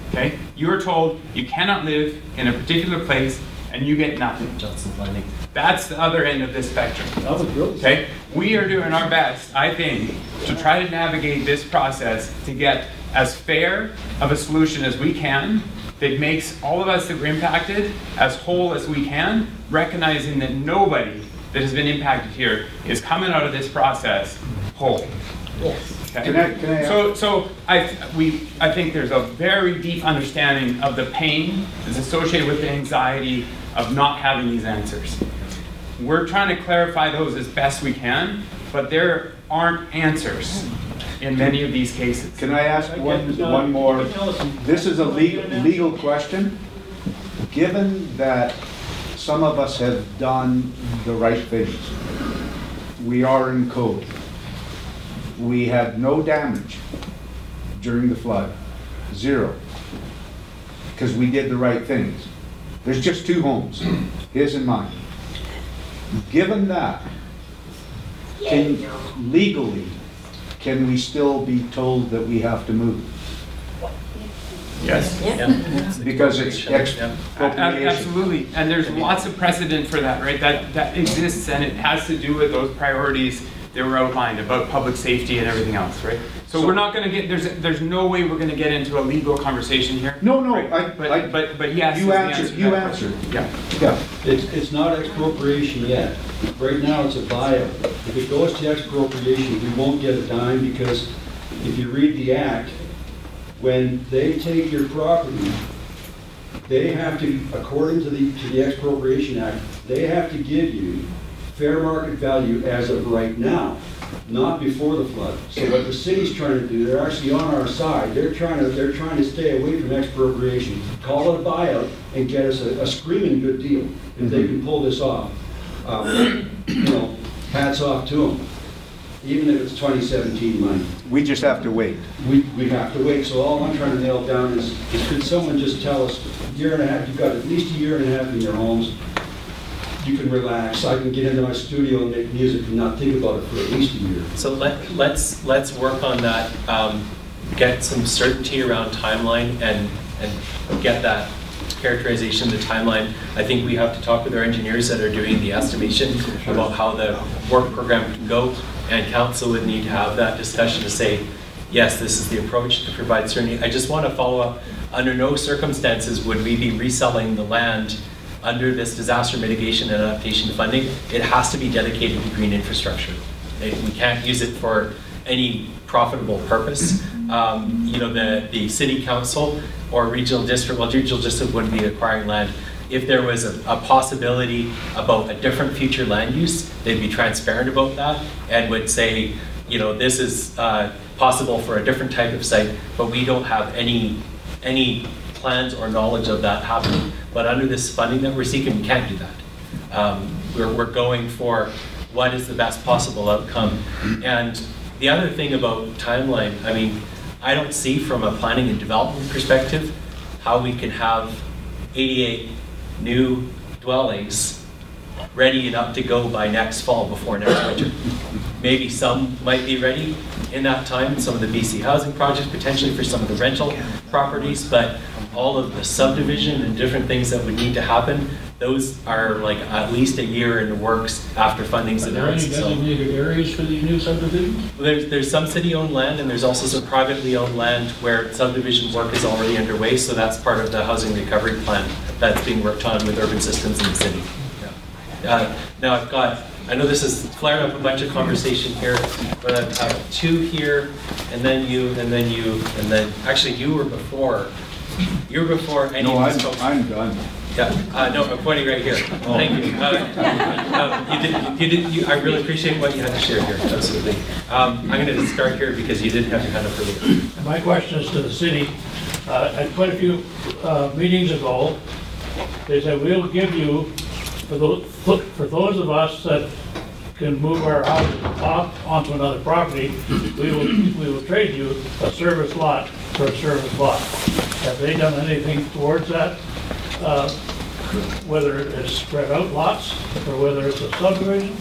Okay? You are told you cannot live in a particular place and you get nothing. Johnson's Landing. That's the other end of this spectrum. Okay? We are doing our best, I think, to try to navigate this process to get as fair of a solution as we can that makes all of us that were impacted as whole as we can, recognizing that nobody that has been impacted here is coming out of this process whole. Yes. Okay. Can I So I think there's a very deep understanding of the pain that's associated with the anxiety of not having these answers. We're trying to clarify those as best we can, but there aren't answers in many of these cases. Can I ask one more? This is a legal question. Given that some of us have done the right things, we are in code. We had no damage during the flood, 0, because we did the right things. There's just 2 homes, his and mine. Given that, legally, can we still be told that we have to move? Yes. Yeah. Because it's expropriation. Absolutely, and there's lots of precedent for that, right? That exists, and it has to do with those priorities that were outlined about public safety and everything else, right? So we're not going to get, there's no way we're going to get into a legal conversation here. No, right? But yes. You answered. Yeah. It's not expropriation yet. Right now it's a buyout. If it goes to expropriation, we won't get a dime, because if you read the act, when they take your property, they have to, according to the Expropriation Act, they have to give you fair market value as of right now, not before the flood. So what the city's trying to do, they're actually on our side. They're trying to stay away from expropriation, call it a buyout, and get us a screaming good deal if they can pull this off. Hats off to them. even if it's 2017 money. We just have to wait. We have to wait, so all I'm trying to nail down is could someone just tell us, year and a half, you've got at least a year and a half in your homes, you can relax, I can get into my studio and make music and not think about it for at least a year. So let's work on that, get some certainty around timeline and get that characterization of the timeline. I think we have to talk with our engineers that are doing the estimation about how the work program can go, and council would need to have that discussion to say, yes, this is the approach to provide certainty. I just want to follow up, under no circumstances would we be reselling the land under this disaster mitigation and adaptation funding. It has to be dedicated to green infrastructure. We can't use it for any profitable purpose. You know, the city council or regional district, well, regional district wouldn't be acquiring land. If there was a possibility about a different future land use, they'd be transparent about that and would say, you know, this is possible for a different type of site, but we don't have any plans or knowledge of that happening. But under this funding that we're seeking, we can't do that. We're going for what is the best possible outcome. And the other thing about timeline, I mean, I don't see from a planning and development perspective how we can have 88 new dwellings ready and up to go by next fall before next winter. Maybe some might be ready in that time, some of the BC housing projects, potentially for some of the rental properties, but all of the subdivision and different things that would need to happen, those are like at least a year in the works after funding's announced. Are there any designated areas for the new subdivisions? There's some city-owned land, and there's also some privately owned land where subdivision work is already underway, so that's part of the housing recovery plan that's being worked on with urban systems in the city. Now I know this has flared up a bunch of conversation here, but I have two here, and then you, and then you, and then, actually you were before. You were before any no, of these folks. I'm done. Yeah, no, I'm pointing right here. Oh. Thank you. I really appreciate what you had to share here, absolutely. I'm going to start here because you did have your hand up earlier. My question is to the city. At quite a few meetings ago, they said, we'll give you, for those of us that can move our houses off onto another property, we will trade you a service lot for a service lot. Have they done anything towards that? Whether it's spread out lots or whether it's a subdivision?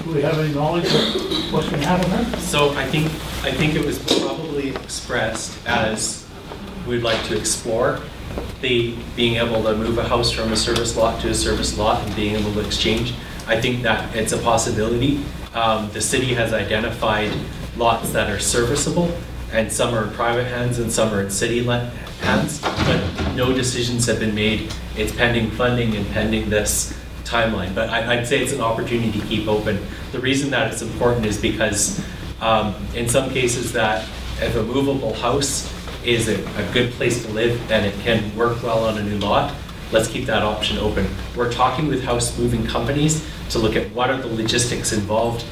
Do we have any knowledge of what's going to happen there? So I think it was probably expressed as we'd like to explore the being able to move a house from a service lot to a service lot and being able to exchange. I think that it's a possibility. The city has identified lots that are serviceable, and some are in private hands and some are in city hands, but no decisions have been made. It's pending funding and pending this timeline, but I'd say it's an opportunity to keep open. The reason that it's important is because in some cases that if a movable house is a good place to live and it can work well on a new lot, let's keep that option open. We're talking with house moving companies to look at what are the logistics involved.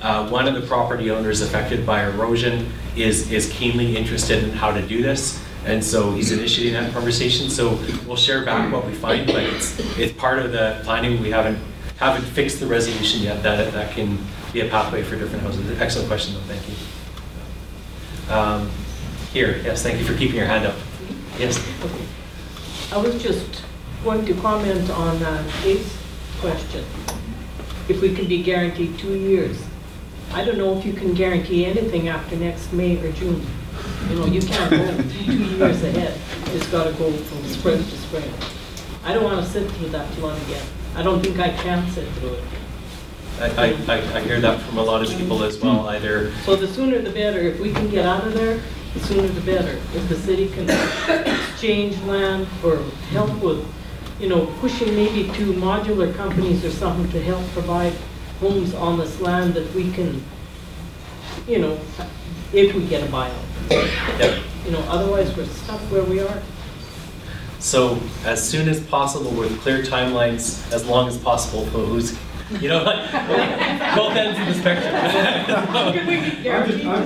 One of the property owners affected by erosion is keenly interested in how to do this, and so he's initiating that conversation. So we'll share back what we find, but it's part of the planning. We haven't fixed the resolution yet that can be a pathway for different houses. Excellent question, though. Thank you. Here, yes, thank you for keeping your hand up. Yes. I was just going to comment on Dave's question. If we can be guaranteed 2 years. I don't know if you can guarantee anything after next May or June. You know, you can't go 2 years ahead. It's got to go from spring to spring. I don't want to sit through that long again. I don't think I can sit through it. I hear that from a lot of people as well. Either. So the sooner the better. If we can get out of there, the sooner the better. If the city can exchange land or help with, you know, pushing maybe to modular companies or something to help provide homes on this land that we can, you know, if we get a buyout. Yep. You know, otherwise we're stuck where we are. So as soon as possible with clear timelines, as long as possible for who's, you know, both ends of the spectrum.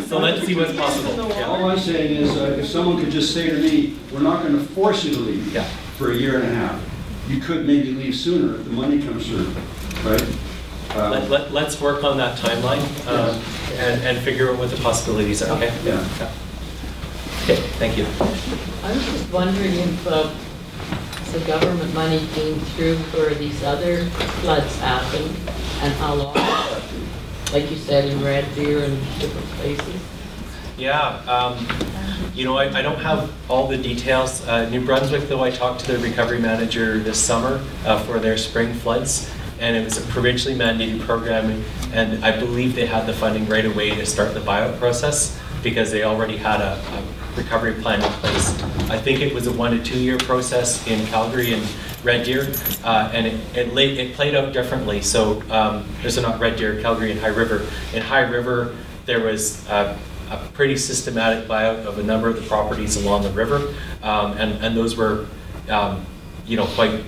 So let's see what's possible. Yeah. All I'm saying is if someone could just say to me, we're not going to force you to leave for a year and a half. You could maybe leave sooner if the money comes through, right? Let's work on that timeline and figure out what the possibilities are, okay? Yeah. Okay, thank you. I was just wondering if the government money came through for these other floods happened and how long, like you said, in Red Deer and different places. Yeah, you know, I don't have all the details. New Brunswick, though, I talked to their recovery manager this summer for their spring floods, and it was a provincially mandated program, and I believe they had the funding right away to start the buyout process because they already had a recovery plan in place. I think it was a 1 to 2 year process in Calgary and Red Deer, and it played out differently. So there's not Red Deer, Calgary, and High River. In High River, there was a pretty systematic buyout of a number of the properties along the river, and those were, you know, quite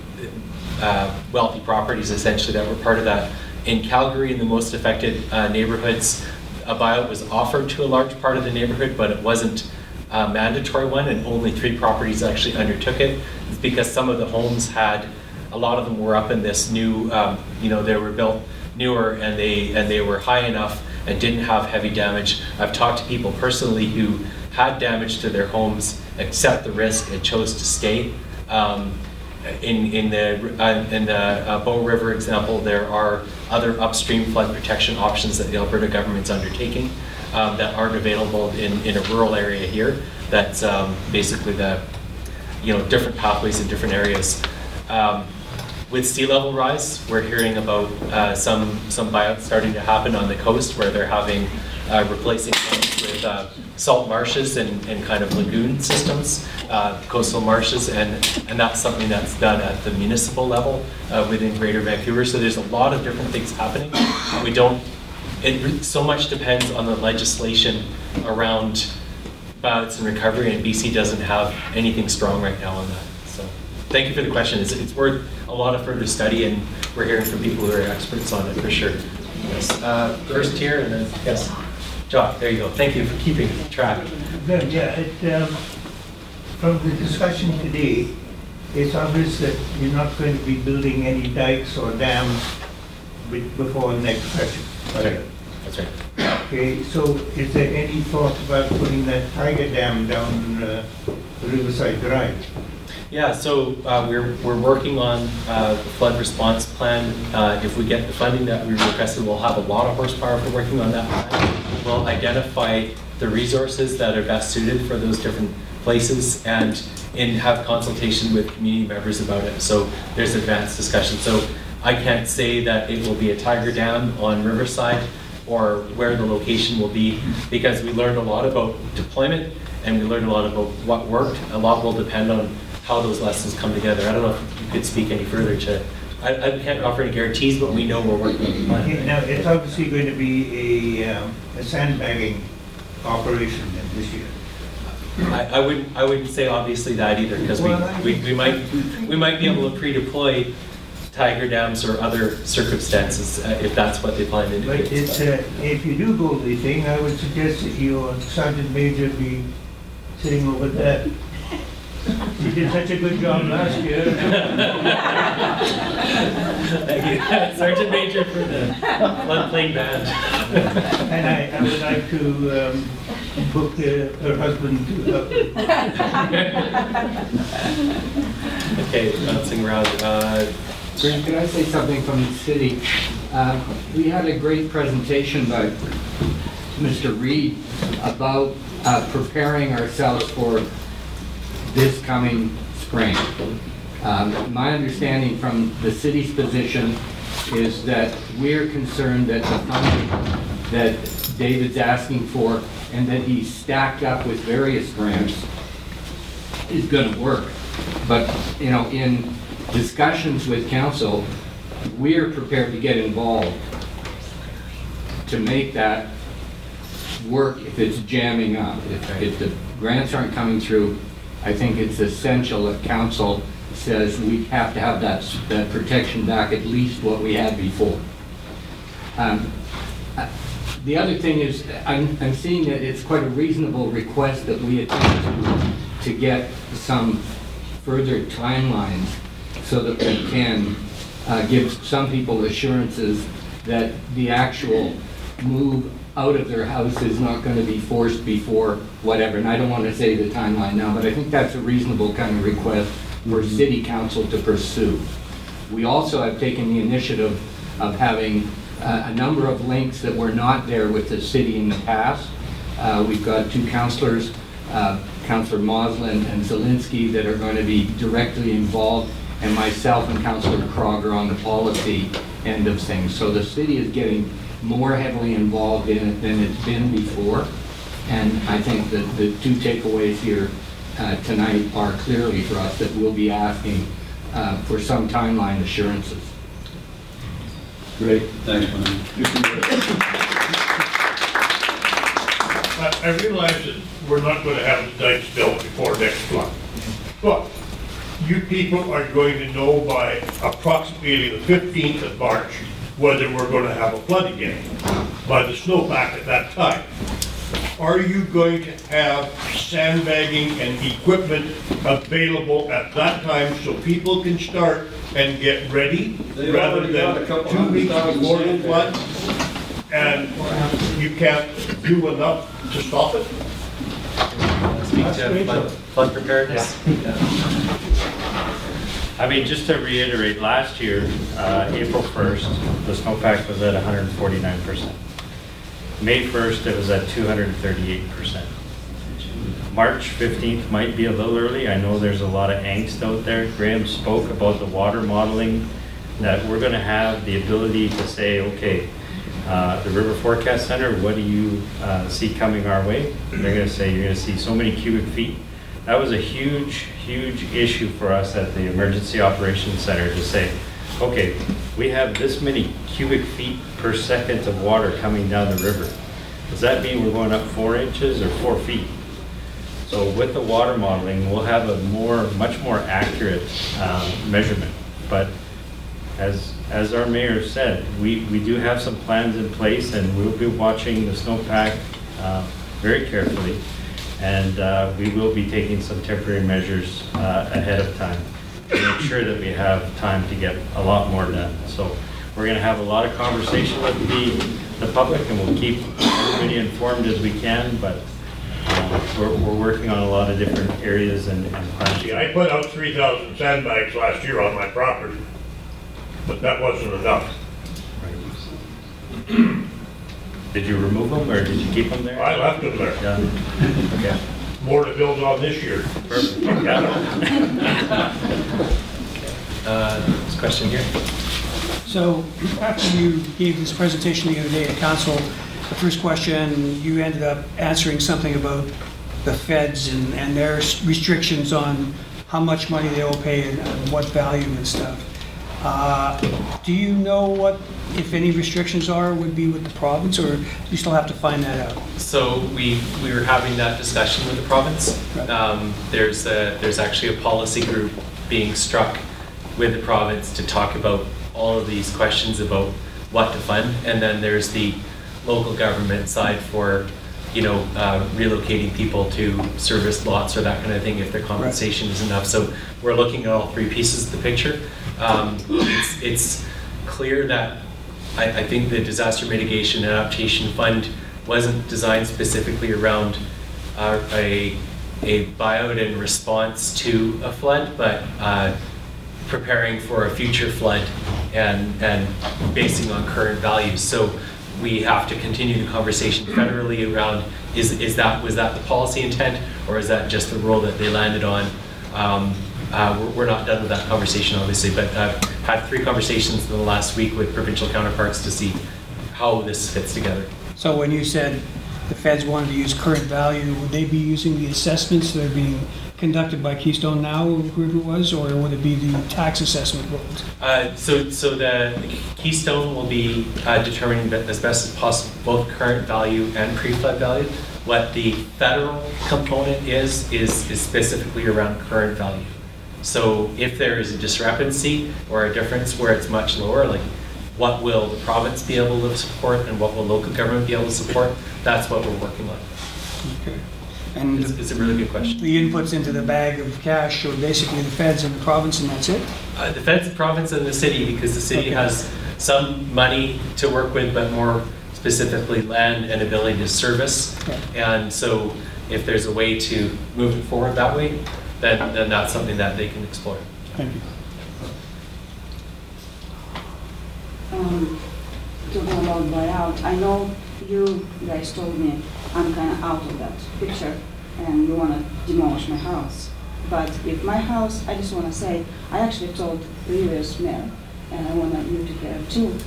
wealthy properties essentially that were part of that. In Calgary, in the most affected neighborhoods, a buyout was offered to a large part of the neighborhood, but it wasn't a mandatory one, and only 3 properties actually undertook it. It's because some of the homes had, a lot of them were up in this new, you know, they were built newer and they were high enough and didn't have heavy damage. I've talked to people personally who had damage to their homes, accept the risk, and chose to stay. In the Bow River example, there are other upstream flood protection options that the Alberta government's undertaking that aren't available in a rural area here. That's basically the, you know, different pathways in different areas. With sea level rise, we're hearing about some buyouts starting to happen on the coast where they're having replacing homes with salt marshes and kind of lagoon systems, coastal marshes, and that's something that's done at the municipal level within Greater Vancouver. So there's a lot of different things happening. We don't, so much depends on the legislation around buyouts and recovery, and BC doesn't have anything strong right now on that. So thank you for the question. It's worth a lot of further study, and we're hearing from people who are experts on it for sure. Yes. First here, and then yes. Jock, there you go. Thank you for keeping track. Good, yeah. From the discussion today, it's obvious that you're not going to be building any dikes or dams before the next session. That's right. That's right. Okay, so is there any thought about putting that Tiger Dam down Riverside Drive? Yeah, so we're working on the flood response plan. If we get the funding that we requested, we'll have a lot of horsepower for working on that plan. We'll identify the resources that are best suited for those different places and have consultation with community members about it. So there's advanced discussion. So I can't say that it will be a Tiger Dam on Riverside or where the location will be, because we learned a lot about deployment and we learned a lot about what worked. A lot will depend on how those lessons come together. I don't know if you could speak any further to, I can't offer any guarantees, but we know we're working on the plan. Okay, now, it's obviously going to be a sandbagging operation this year. I wouldn't say obviously that either, because we might be able to pre-deploy Tiger Dams or other circumstances if that's what they plan to do. But it's, if you do go the thing, I would suggest that your Sergeant Major be sitting over there. You did such a good job last year. Thank you. Sergeant Major for the floodplain band. And I would like to book her husband to Okay, bouncing around. Graham, could I say something from the city? We had a great presentation by Mr. Reed about preparing ourselves for this coming spring. My understanding from the city's position is that we're concerned that the funding that David's asking for and that he's stacked up with various grants is going to work. But, you know, in discussions with council, we're prepared to get involved to make that work if it's jamming up. If the grants aren't coming through, I think it's essential that council says we have to have that protection back, at least what we had before. The other thing is, I'm seeing that it's quite a reasonable request that we attempt to get some further timelines so that we can give some people assurances that the actual move out of their house is not going to be forced before whatever. And I don't want to say the timeline now, but I think that's a reasonable kind of request for City Council to pursue. We also have taken the initiative of having a number of links that were not there with the city in the past. We've got two councillors, Councillor Moslin and Zielinski, that are going to be directly involved, and myself and Councillor Kroger on the policy end of things. So the city is getting more heavily involved in it than it's been before. And I think that the two takeaways here tonight are clearly for us that we'll be asking for some timeline assurances. Great, thanks, Brian. I realize that we're not going to have the dikes built before next flood, but you people are going to know by approximately the 15th of March whether we're going to have a flood again by the snowpack at that time. Are you going to have sandbagging and equipment available at that time so people can start and get ready rather than 2 weeks before the flood? And you can't do enough to stop it? Speak to flood preparedness. I mean, just to reiterate, last year, April 1st, the snowpack was at 149%. May 1st, it was at 238%. March 15th might be a little early. I know there's a lot of angst out there. Graham spoke about the water modeling, that we're going to have the ability to say, okay, the River Forecast Center, what do you see coming our way? They're going to say, you're going to see so many cubic feet. That was a huge, huge issue for us at the Emergency Operations Center to say, okay, we have this many cubic feet per second of water coming down the river. Does that mean we're going up 4 inches or 4 feet? So with the water modeling, we'll have a much more accurate measurement. But as our mayor said, we do have some plans in place, and we'll be watching the snowpack very carefully. And we will be taking some temporary measures ahead of time to make sure that we have time to get a lot more done. So we're going to have a lot of conversation with the public, and we'll keep everybody informed as we can, but we're working on a lot of different areas and plans. See, I put out 3,000 sandbags last year on my property, but that wasn't enough. Did you remove them, or did you keep them there? I left them there. Yeah. Okay. More to build on this year. Perfect. Yeah. This question here. So after you gave this presentation the other day at council, the first question, you ended up answering something about the feds and their restrictions on how much money they will pay and what value and stuff. Do you know what, if any, restrictions would be with the province, or do you still have to find that out? So we were having that discussion with the province. There's actually a policy group being struck with the province to talk about all of these questions about what to fund, and then there's the local government side for, relocating people to service lots or that kind of thing if their compensation is enough. So we're looking at all three pieces of the picture. It's clear that I think the Disaster Mitigation and Adaptation Fund wasn't designed specifically around a buyout in response to a flood, but preparing for a future flood and basing on current values. So we have to continue the conversation federally around was that the policy intent, or is that just the rule that they landed on? We're not done with that conversation, obviously, but I've had 3 conversations in the last week with provincial counterparts to see how this fits together. So when you said the feds wanted to use current value, would they be using the assessments that are being conducted by Keystone now, or whoever it was, or would it be the tax assessment rules? So the Keystone will be determining that as best as possible both current value and pre-flood value. What the federal component is specifically around current value. So if there is a discrepancy or a difference where it's much lower, like what will the province be able to support and what will local government be able to support, that's what we're working on. Okay. And it's a really good question. The inputs into the bag of cash are basically the feds and the province, and that's it? The feds, the province, and the city, because the city has some money to work with, but more specifically land and ability to service. And so if there's a way to move it forward that way, then that's something that they can explore. Thank you. Talking about buyout, I know you guys told me I'm kind of out of that picture and you want to demolish my house. But if my house, I just want to say, I actually told the previous mayor, and I want you to hear it too,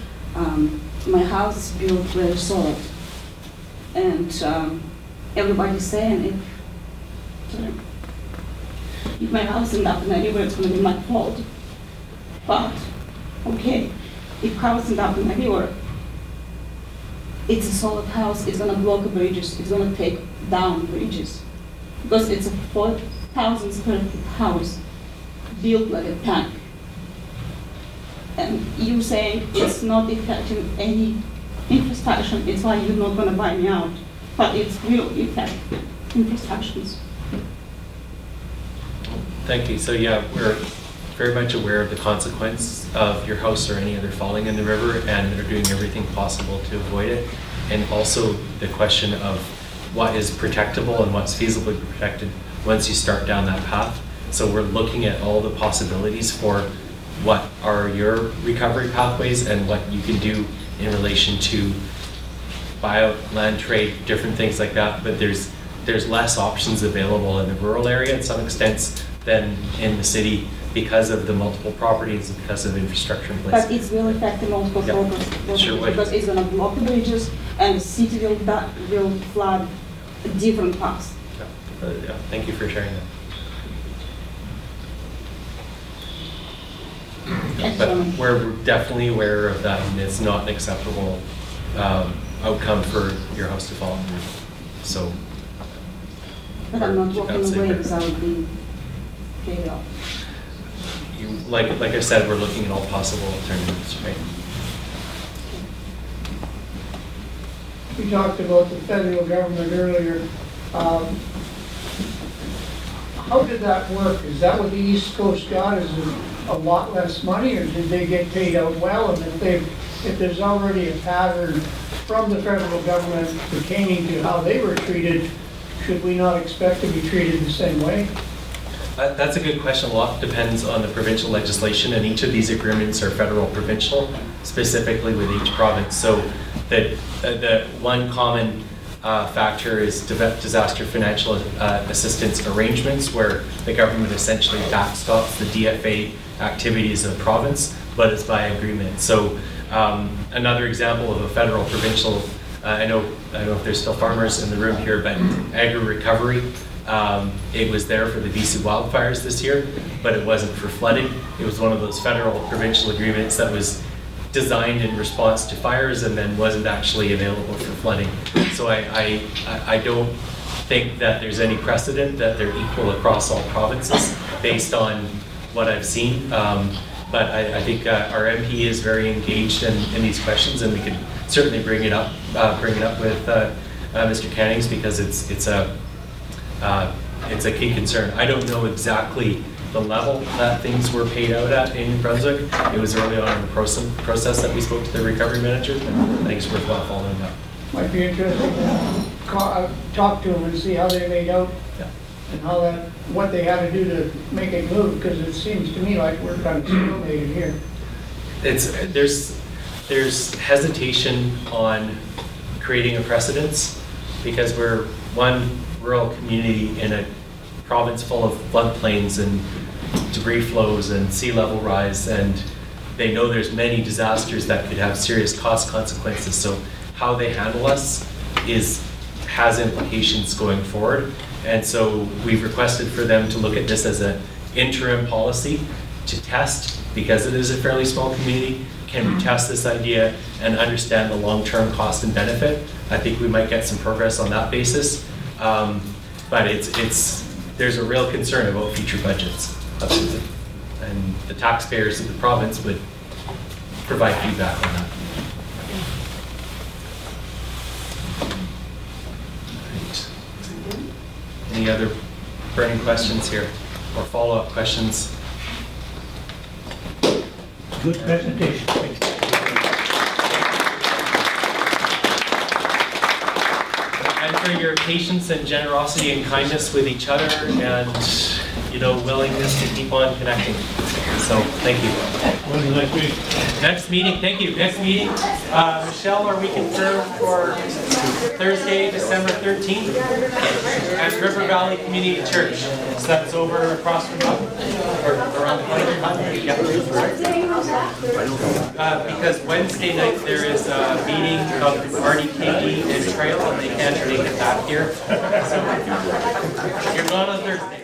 my house is built very solid. And everybody's saying if my house is up in the river, it's going to be my fault. But, okay, if house is up in the river, it's a solid house, it's going to block bridges, it's going to take down bridges. Because it's a 4,000 square foot house built like a tank. And you saying it's not affecting any infrastructure, it's why you're not going to buy me out. But it's will affect infrastructures. Thank you. So yeah, we're very much aware of the consequence of your house or any other falling in the river, and are doing everything possible to avoid it. And also the question of what is protectable and what's feasibly protected once you start down that path. So we're looking at all the possibilities for what are your recovery pathways and what you can do in relation to buyout, land trade, different things like that. But there's less options available in the rural area in some extents than in the city because of the multiple properties and because of infrastructure in place. But it will affect the multiple properties Sure would. because it's going to block the bridges and the city will flood different paths. Yeah, thank you for sharing that. But we're definitely aware of that, and it's not an acceptable outcome for your house to fall. So. But I'm not walking away without being paid off. Like I said, we're looking at all possible alternatives, right? We talked about the federal government earlier. How did that work? Is that what the East Coast got? Is it a lot less money, or did they get paid out well? And if there's already a pattern from the federal government pertaining to how they were treated, should we not expect to be treated the same way? That's a good question. A lot depends on the provincial legislation, and each of these agreements are federal provincial, specifically with each province. So the one common factor is disaster financial assistance arrangements, where the government essentially backstops the DFA activities of the province, but it's by agreement. So another example of a federal provincial, I don't know if there's still farmers in the room here, but agri-recovery, it was there for the BC wildfires this year, but it wasn't for flooding. It was one of those federal provincial agreements that was designed in response to fires and then wasn't actually available for flooding. So I don't think that there's any precedent that they're equal across all provinces based on what I've seen. But I think our MP is very engaged in these questions, and we can certainly bring it up with Mr. Cannings, because it's a key concern. I don't know exactly the level that things were paid out at in New Brunswick. It was early on in the process that we spoke to the recovery manager. I think it's worthwhile following up. Might be interesting to talk to them and see how they made out, and what they had to do to make it move, because it seems to me like we're kind of stimulated here. There's hesitation on creating a precedence, because we're one rural community in a province full of floodplains and debris flows and sea level rise, and they know there's many disasters that could have serious cost consequences. So how they handle us has implications going forward. And so we've requested for them to look at this as an interim policy to test, because it is a fairly small community. Can we test this idea and understand the long-term cost and benefit? I think we might get some progress on that basis. But there's a real concern about future budgets, absolutely. And the taxpayers of the province would provide feedback on that. Right. Any other burning questions here or follow-up questions? Good presentation. Thank you. and for your patience and generosity and kindness with each other, and willingness to keep on connecting. So thank you. When's the next meeting? Next meeting, thank you. Next meeting, Michelle, are we confirmed for Thursday, December 13th at River Valley Community Church? So that's over across from or around the corner. Yeah. Because Wednesday night there is a meeting of RDKE and Trail, and they can't make it back here. So you're gone on Thursday.